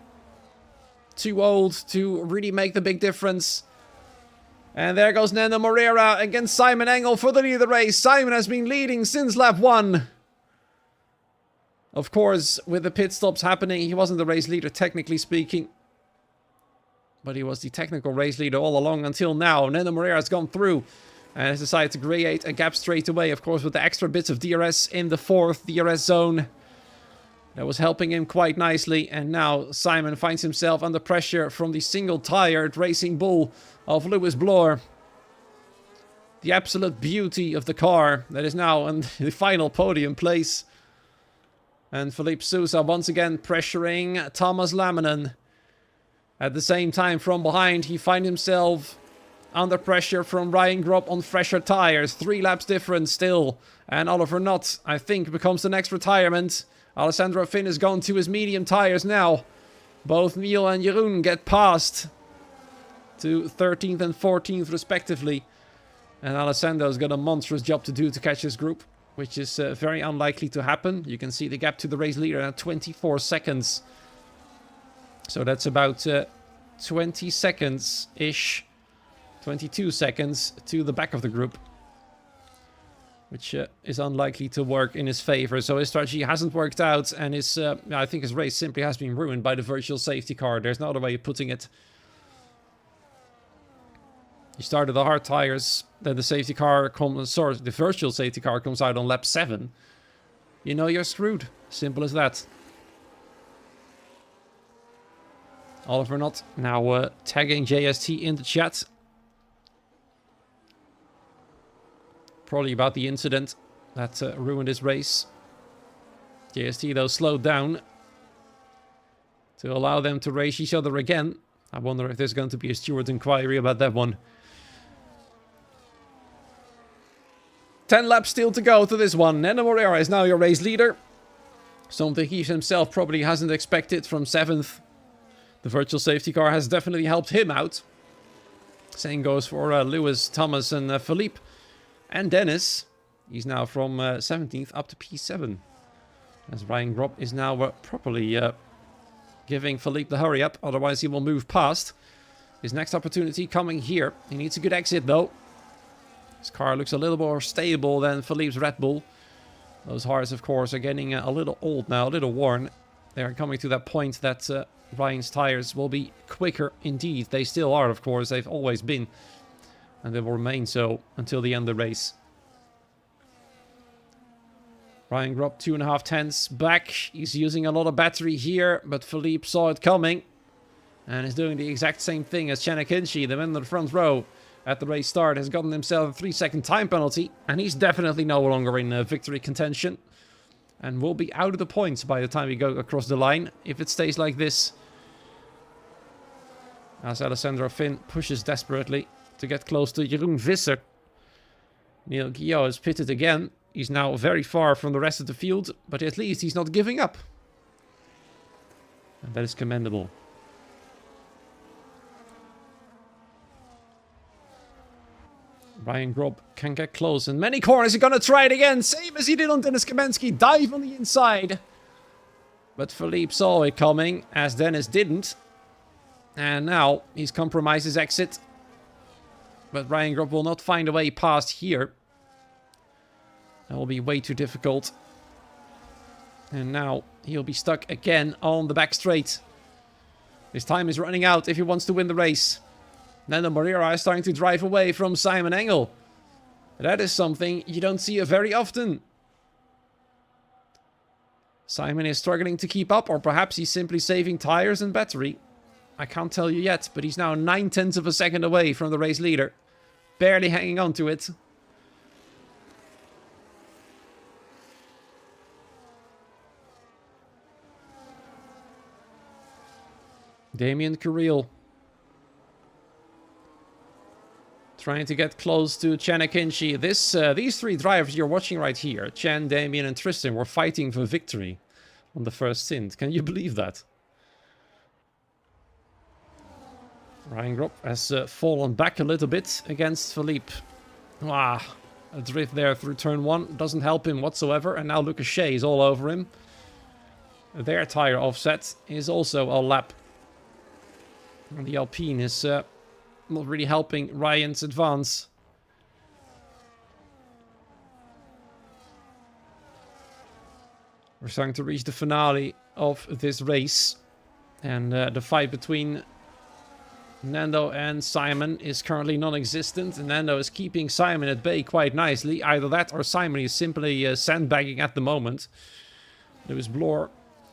too old to really make the big difference. And there goes Nando Moreira against Simon Engel for the lead of the race. Simon has been leading since lap 1. Of course, with the pit stops happening, he wasn't the race leader, technically speaking. But he was the technical race leader all along until now. Nando Moreira has gone through and has decided to create a gap straight away, of course, with the extra bits of DRS in the 4th DRS zone. That was helping him quite nicely. And now Simon finds himself under pressure from the single-tired Racing Bull of Louis Bloor. The absolute beauty of the car that is now in the final podium place. And Felipe Sousa once again pressuring Thomas Laminen. At the same time, from behind, he finds himself under pressure from Ryan Grob on fresher tires. 3 laps difference still. And Oliver Knott, I think, becomes the next retirement. Alessandro Finn has gone to his medium tires now. Both Neil and Jeroen get past to 13th and 14th respectively. And Alessandro's got a monstrous job to do to catch his group, which is very unlikely to happen. You can see the gap to the race leader at 24 seconds. So that's about 20 seconds-ish 22 seconds to the back of the group, which is unlikely to work in his favor. So his strategy hasn't worked out, and I think his race simply has been ruined by the virtual safety car. There's no other way of putting it. He started the hard tires, then the safety car the virtual safety car comes out on lap 7. You know you're screwed. Simple as that. Oliver Knott now tagging JST in the chat. Probably about the incident that ruined his race. JST though slowed down to allow them to race each other again. I wonder if there's going to be a steward inquiry about that one. 10 laps still to go to this one. Nando Moreira is now your race leader. Something he himself probably hasn't expected from 7th. The virtual safety car has definitely helped him out. Same goes for Lewis, Thomas and Philippe. And Dennis. He's now from 17th up to P7. As Ryan Grob is now properly giving Philippe the hurry up. Otherwise he will move past. His next opportunity coming here. He needs a good exit though. His car looks a little more stable than Philippe's Red Bull. Those hards, of course, are getting a little old now, a little worn. They are coming to that point that Ryan's tires will be quicker indeed. They still are, of course. They've always been. And they will remain so until the end of the race. Ryan Grob 2.5 tenths back. He's using a lot of battery here, but Philippe saw it coming. And is doing the exact same thing as Channa Kinshi, the man in the front row. At the race start, has gotten himself a 3-second time penalty. And he's definitely no longer in victory contention. And will be out of the points by the time we go across the line. If it stays like this. As Alessandro Finn pushes desperately to get close to Jeroen Visser. Neil Guillot is pitted again. He's now very far from the rest of the field. But at least he's not giving up. And that is commendable. Ryan Grob can get close in many corners. He's going to try it again. Same as he did on Dennis Kamensky. Dive on the inside. But Philippe saw it coming, as Dennis didn't. And now he's compromised his exit. But Ryan Grob will not find a way past here. That will be way too difficult. And now he'll be stuck again on the back straight. His time is running out if he wants to win the race. Nando Moreira is starting to drive away from Simon Engel. That is something you don't see very often. Simon is struggling to keep up, or perhaps he's simply saving tires and battery. I can't tell you yet, but he's now 9 tenths of a second away from the race leader. Barely hanging on to it. Damien Carril. Trying to get close to Channa Kinshi. These 3 drivers you're watching right here, Chen, Damien and Tristan, were fighting for victory on the first stint. Can you believe that? Ryan Grob has fallen back a little bit against Philippe. A drift there through turn 1 doesn't help him whatsoever. And now Lucas Shea is all over him. Their tire offset is also a lap. And the Alpine is not really helping Ryan's advance. We're starting to reach the finale of this race. And the fight between Nando and Simon is currently non-existent. And Nando is keeping Simon at bay quite nicely. Either that or Simon is simply sandbagging at the moment. Lewis Bloor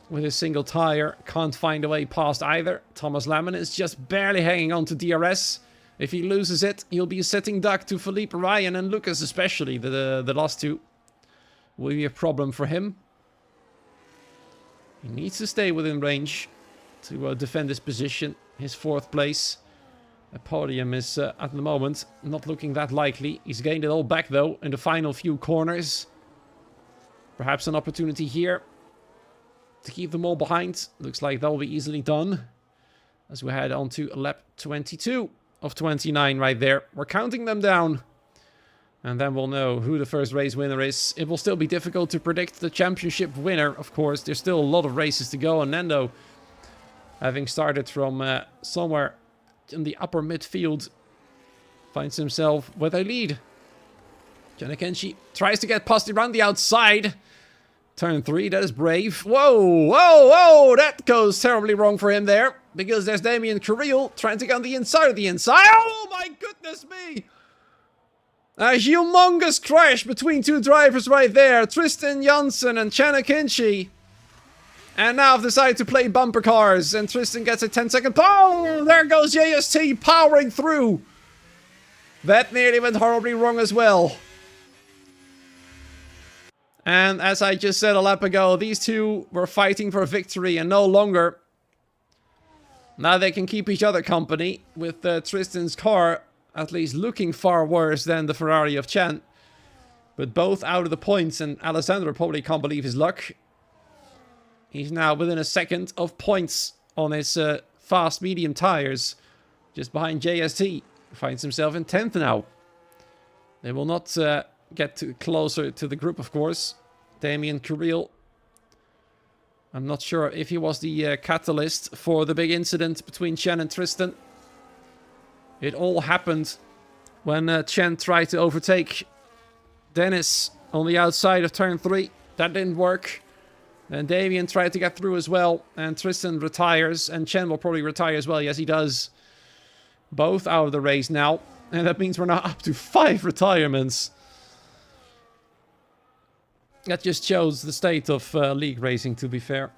with his single tire can't find a way past either. Thomas Lemon is just barely hanging on to DRS. If he loses it, he'll be a sitting duck to Philippe, Ryan and Lucas especially. The last 2 will be a problem for him. He needs to stay within range to defend his position. His 4th place. A podium is at the moment not looking that likely. He's gained it all back though in the final few corners. Perhaps an opportunity here to keep them all behind. Looks like that will be easily done. As we head on to lap 22. Of 29 right there. We're counting them down. And then we'll know who the first race winner is. It will still be difficult to predict the championship winner, of course. There's still a lot of races to go. And Nando, having started from somewhere in the upper midfield, finds himself with a lead. Janakenshi tries to get past around the outside. Turn 3, that is brave. Whoa, whoa, whoa, that goes terribly wrong for him there. Because there's Damien Carril trying to get on the inside of the inside. Oh my goodness me! A humongous crash between two drivers right there. Tristan Janssen and Janakenshi. And now I've decided to play bumper cars. And Tristan gets a 10-second... Oh, there goes JST powering through. That nearly went horribly wrong as well. And as I just said a lap ago, these two were fighting for victory and no longer. Now they can keep each other company with Tristan's car at least looking far worse than the Ferrari of Chan. But both out of the points, and Alessandro probably can't believe his luck. He's now within a second of points on his fast medium tires. Just behind JST. Finds himself in 10th now. They will not get closer to the group, of course. Damien Carril. I'm not sure if he was the catalyst for the big incident between Chen and Tristan. It all happened when Chen tried to overtake Dennis on the outside of turn 3. That didn't work. Then Damien tried to get through as well. And Tristan retires. And Chen will probably retire as well. Yes, he does. Both out of the race now. And that means we're now up to 5 retirements. That just shows the state of league racing, to be fair.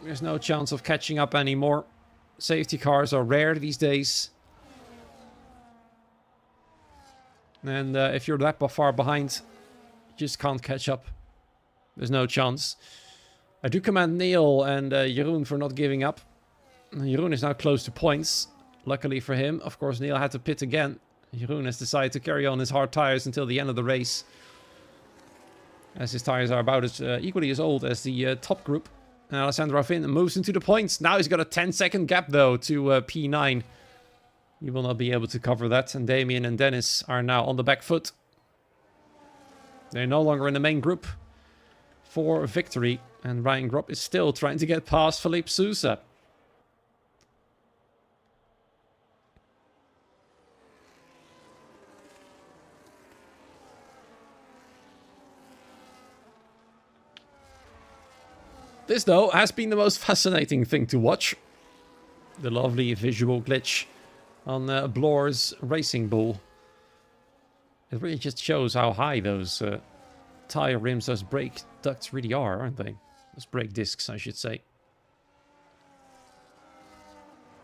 There's no chance of catching up anymore. Safety cars are rare these days. And if you're that far behind, you just can't catch up. There's no chance. I do commend Neil and Jeroen for not giving up. Jeroen is now close to points. Luckily for him. Of course, Neil had to pit again. Jeroen has decided to carry on his hard tires until the end of the race. As his tires are about as equally as old as the top group. And Alessandro Finn moves into the points. Now he's got a 10-second gap, though, to P9. He will not be able to cover that. And Damien and Dennis are now on the back foot. They're no longer in the main group for victory. And Ryan Gropp is still trying to get past Felipe Sousa. This, though, has been the most fascinating thing to watch. The lovely visual glitch on Blor's Racing Bull. It really just shows how high those tire rims, those brake ducts really are, aren't they? Those brake discs, I should say.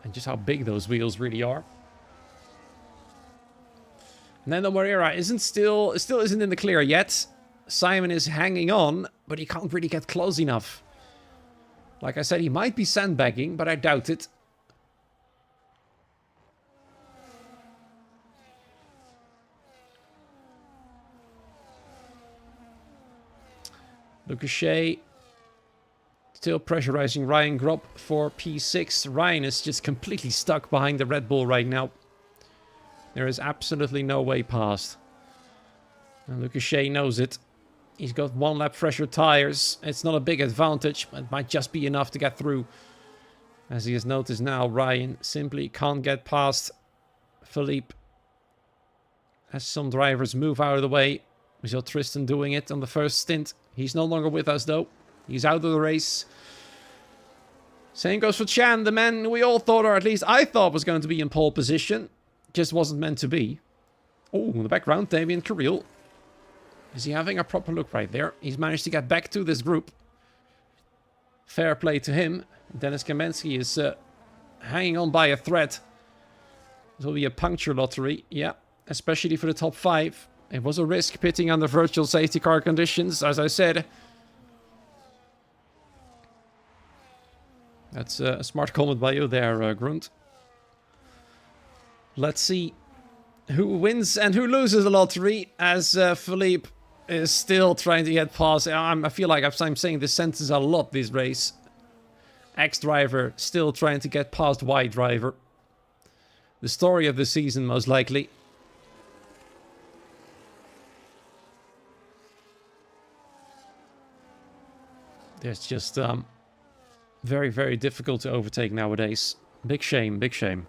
And just how big those wheels really are. Nando Moreira still isn't in the clear yet. Simon is hanging on, but he can't really get close enough. Like I said, he might be sandbagging, but I doubt it. Lucas Shea still pressurizing Ryan Gropp for P6. Ryan is just completely stuck behind the Red Bull right now. There is absolutely no way past. And Lucas Shea knows it. He's got 1 lap fresher tires. It's not a big advantage, but it might just be enough to get through. As he has noticed now, Ryan simply can't get past Philippe. As some drivers move out of the way. We saw Tristan doing it on the first stint. He's no longer with us, though. He's out of the race. Same goes for Chan, the man we all thought, or at least I thought, was going to be in pole position. Just wasn't meant to be. Oh, in the background, Damien Carril. Is he having a proper look right there? He's managed to get back to this group. Fair play to him. Dennis Kamensky is hanging on by a thread. This will be a puncture lottery. Yeah, especially for the top 5. It was a risk pitting under virtual safety car conditions, as I said. That's a smart comment by you there, Grunt. Let's see who wins and who loses the lottery, as Philippe is still trying to get past. I feel like I'm saying this sentence a lot this race. X-driver still trying to get past Y-driver. The story of the season, most likely. There's just very, very difficult to overtake nowadays. Big shame, big shame.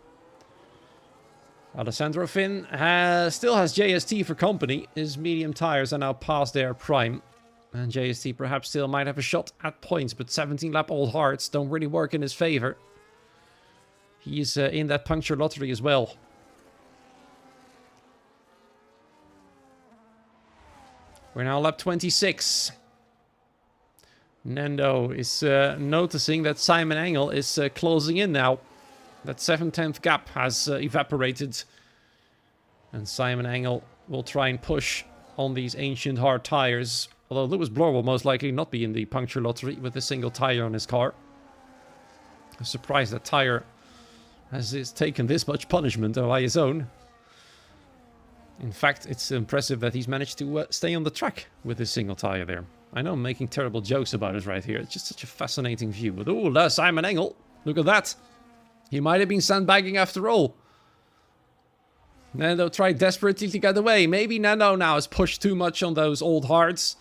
Alessandro Finn still has JST for company. His medium tires are now past their prime. And JST perhaps still might have a shot at points, but 17-lap old hearts don't really work in his favor. He's in that puncture lottery as well. We're now lap 26. Nando is noticing that Simon Engel is closing in now. That 7/10 gap has evaporated. And Simon Engel will try and push on these ancient hard tires. Although Lewis Bloor will most likely not be in the puncture lottery with a single tire on his car. I'm surprised that tire has taken this much punishment by his own. In fact, it's impressive that he's managed to stay on the track with his single tire there. I know I'm making terrible jokes about it right here. It's just such a fascinating view. But oh, there's Simon Engel. Look at that. He might have been sandbagging after all. Nando tried desperately to get away. Maybe Nando now has pushed too much on those old hards.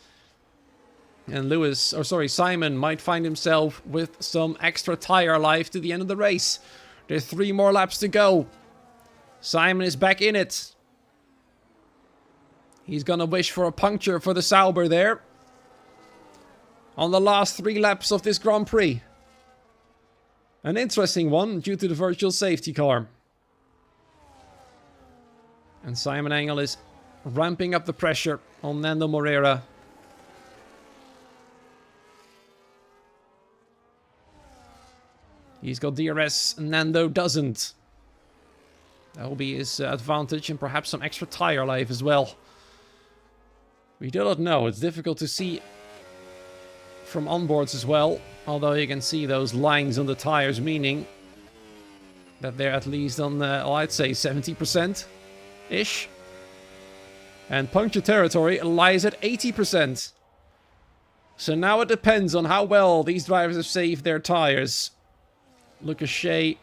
And Simon might find himself with some extra tire life to the end of the race. There's 3 more laps to go. Simon is back in it. He's gonna wish for a puncture for the Sauber there. On the last 3 laps of this Grand Prix. An interesting one due to the virtual safety car. And Simon Engel is ramping up the pressure on Nando Moreira. He's got DRS, Nando doesn't. That will be his advantage and perhaps some extra tire life as well. We do not know. It's difficult to see from onboards as well. Although you can see those lines on the tires, meaning that they're at least on, I'd say 70%-ish. And puncture territory lies at 80%. So now it depends on how well these drivers have saved their tires. Lucas Shea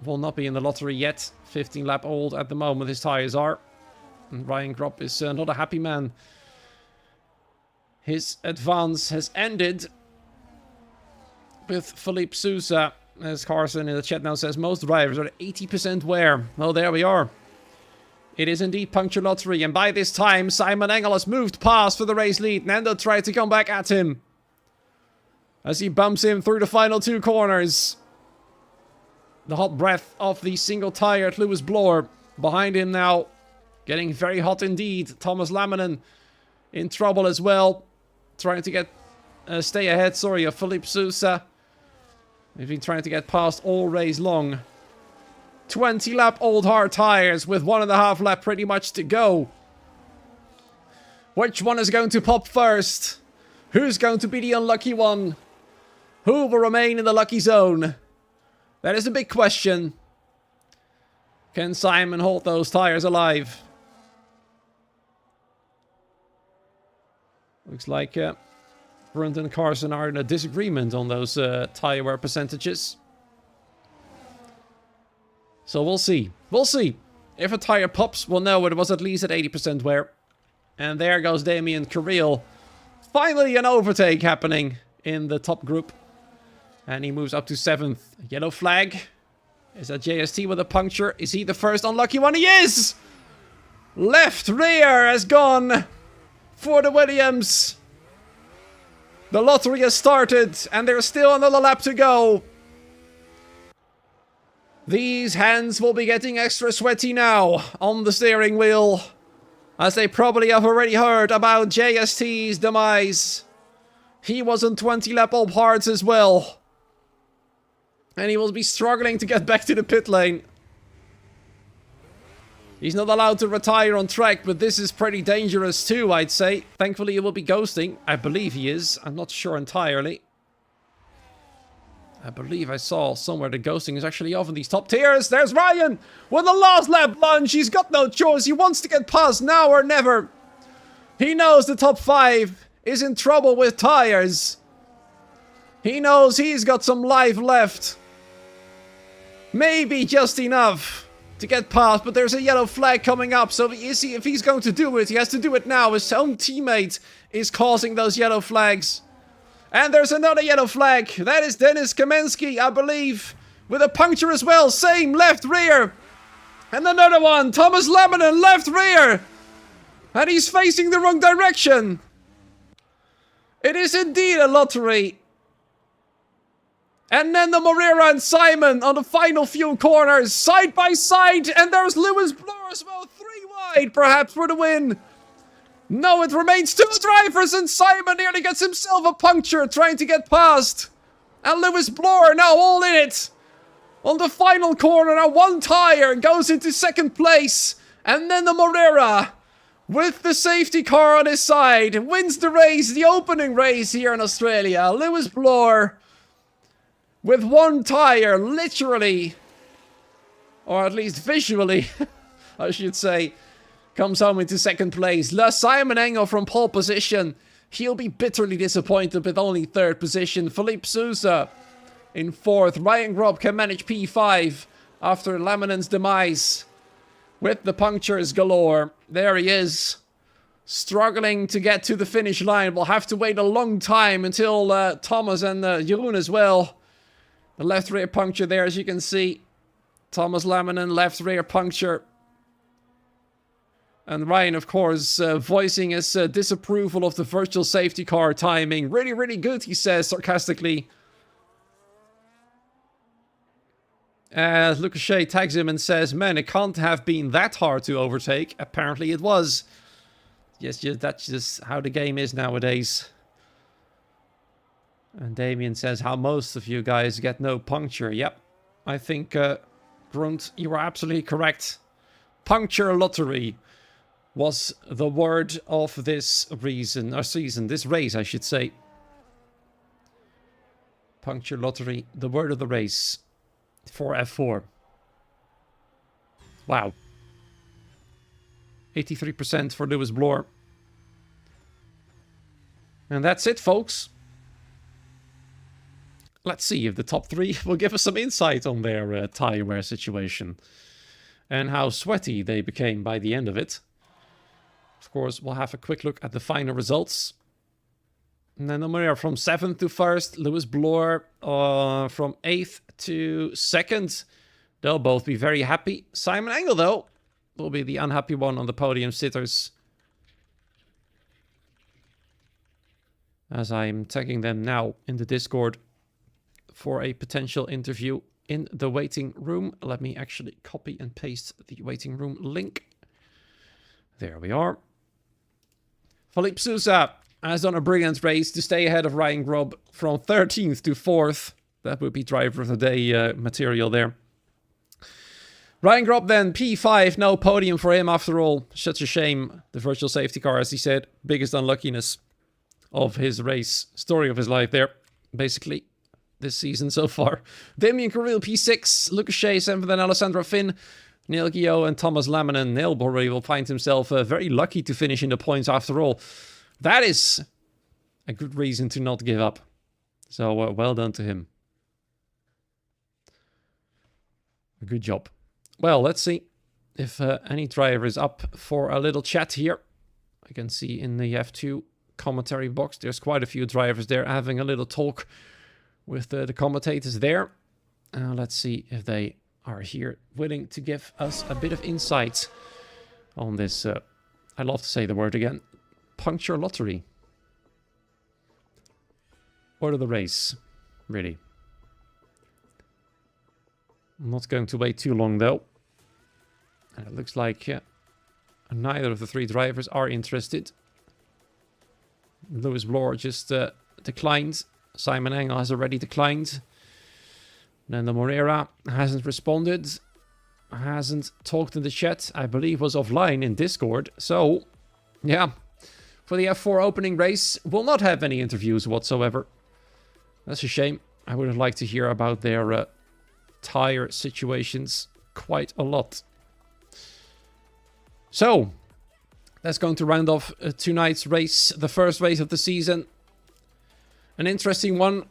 will not be in the lottery yet. 15-lap old at the moment his tires are. And Ryan Gropp is not a happy man. His advance has ended with Philippe Sousa. As Carson in the chat now says, most drivers are at 80% wear. Oh, there we are. It is indeed puncture lottery. And by this time, Simon Engel has moved past for the race lead. Nando tried to come back at him as he bumps him through the final 2 corners. The hot breath of the single-tired Lewis Bloor. Behind him now, getting very hot indeed. Thomas Laminen in trouble as well. Trying to get stay ahead, of Philippe Sousa. He's been trying to get past all race long. 20-lap old hard tires with 1.5 lap pretty much to go. Which one is going to pop first? Who's going to be the unlucky one? Who will remain in the lucky zone? That is a big question. Can Simon hold those tires alive? Looks like Brunt and Carson are in a disagreement on those tire wear percentages. So we'll see. We'll see. If a tire pops, we'll know it was at least at 80% wear. And there goes Damien Carril. Finally an overtake happening in the top group. And he moves up to 7th. Yellow flag. Is that JST with a puncture? Is he the first unlucky one? He is! Left rear has gone for the Williams. The lottery has started and there's still another lap to go. These hands will be getting extra sweaty now on the steering wheel, as they probably have already heard about JST's demise. He was on 20-lap old hards as well. And he will be struggling to get back to the pit lane. He's not allowed to retire on track, but this is pretty dangerous too, I'd say. Thankfully, he will be ghosting. I believe he is. I'm not sure entirely. I believe I saw somewhere the ghosting is actually off in these top tiers. There's Ryan with the last lap lunge. He's got no choice. He wants to get past now or never. He knows the top 5 is in trouble with tires. He knows he's got some life left. Maybe just enough to get past, but there's a yellow flag coming up. So if he's going to do it, he has to do it now. His own teammate is causing those yellow flags. And there's another yellow flag. That is Dennis Kamensky, I believe, with a puncture as well. Same left rear. And another one. Thomas Lemon, left rear. And he's facing the wrong direction. It is indeed a lottery. And then the Moreira and Simon on the final few corners, side by side. And there's Lewis Bloor as well, 3 wide, perhaps, for the win. No, it remains 2 drivers, and Simon nearly gets himself a puncture trying to get past. And Lewis Bloor now all in it. On the final corner, now 1 tire goes into 2nd place. And then the Moreira, with the safety car on his side, wins the race, the opening race here in Australia. Lewis Bloor, with 1 tire, literally, or at least visually, I should say, comes home into 2nd place. Simon Engel from pole position. He'll be bitterly disappointed with only 3rd position. Philippe Sousa in 4th. Ryan Grob can manage P5 after Laminen's demise with the punctures galore. There he is, struggling to get to the finish line. We'll have to wait a long time until Thomas and Jeroen as well. The left rear puncture there, as you can see. Thomas Laminen, left rear puncture. And Ryan, of course, voicing his disapproval of the virtual safety car timing. Really, really good, he says sarcastically. Lucas Shea tags him and says, man, it can't have been that hard to overtake. Apparently it was. Yes, that's just how the game is nowadays. And Damien says how most of you guys get no puncture. Yep, I think, Grunt, you are absolutely correct. Puncture lottery was the word of this season, this race, I should say. Puncture lottery, the word of the race for F4. Wow. 83% for Lewis Bloor. And that's it, folks. Let's see if the top 3 will give us some insight on their tire wear situation. And how sweaty they became by the end of it. Of course, we'll have a quick look at the final results. And then Moreira from 7th to 1st. Lewis Bloor from 8th to 2nd. They'll both be very happy. Simon Engel, though, will be the unhappy one on the podium sitters. As I'm tagging them now in the Discord for a potential interview in the waiting room. Let me actually copy and paste the waiting room link. There we are. Philippe Sousa has done a brilliant race to stay ahead of Ryan Grob from 13th to 4th. That would be driver of the day material there. Ryan Grob then, P5, no podium for him after all. Such a shame. The virtual safety car, as he said, biggest unluckiness of his race. Story of his life there, basically, this season so far. Damien Carril, P6. Lucas Shea, 7th, and Alessandro Finn. Neil Guillot and Thomas Laminen. Neil Borre will find himself very lucky to finish in the points after all. That is a good reason to not give up. So well done to him. Good job. Well, let's see if any driver is up for a little chat here. I can see in the F2 commentary box, there's quite a few drivers there having a little talk with the commentators there. Let's see if they are here willing to give us a bit of insight on this, I love to say the word again, puncture lottery. Word of the race, really. I'm not going to wait too long though. And it looks like neither of the 3 drivers are interested. Lewis Bloor just declined. Simon Engel has already declined. Then the Moreira hasn't responded. Hasn't talked in the chat. I believe was offline in Discord. So, yeah. For the F4 opening race, we'll not have any interviews whatsoever. That's a shame. I would have liked to hear about their tire situations quite a lot. So, that's going to round off tonight's race, the first race of the season. An interesting one,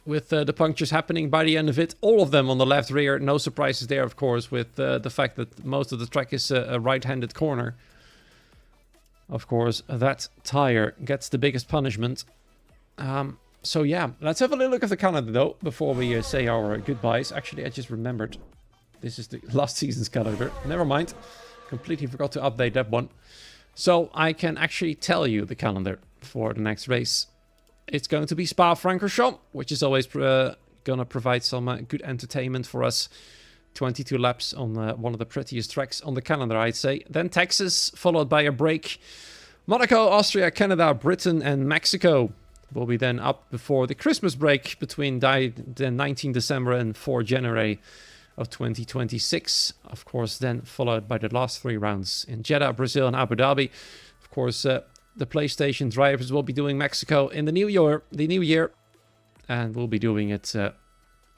with the punctures happening by the end of it. All of them on the left rear, no surprises there, of course, with the fact that most of the track is a right-handed corner. Of course, that tire gets the biggest punishment. So yeah, let's have a little look at the calendar though, before we say our goodbyes. Actually, I just remembered this is the last season's calendar. Never mind. Completely forgot to update that one. So I can actually tell you the calendar for the next race. It's going to be Spa-Francorchamps, which is always gonna provide some good entertainment for us. 22 laps on one of the prettiest tracks on the calendar, I'd say. Then Texas, followed by a break. Monaco, Austria, Canada, Britain, and Mexico will be then up before the Christmas break between the 19 December and 4 January of 2026. Of course, then followed by the last 3 rounds in Jeddah, Brazil, and Abu Dhabi. Of course, the PlayStation drivers will be doing Mexico in the new year, and we'll be doing it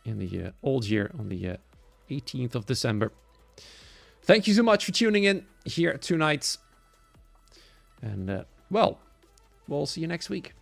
in the old year on the 18th of December. Thank you so much for tuning in here tonight. And, well, we'll see you next week.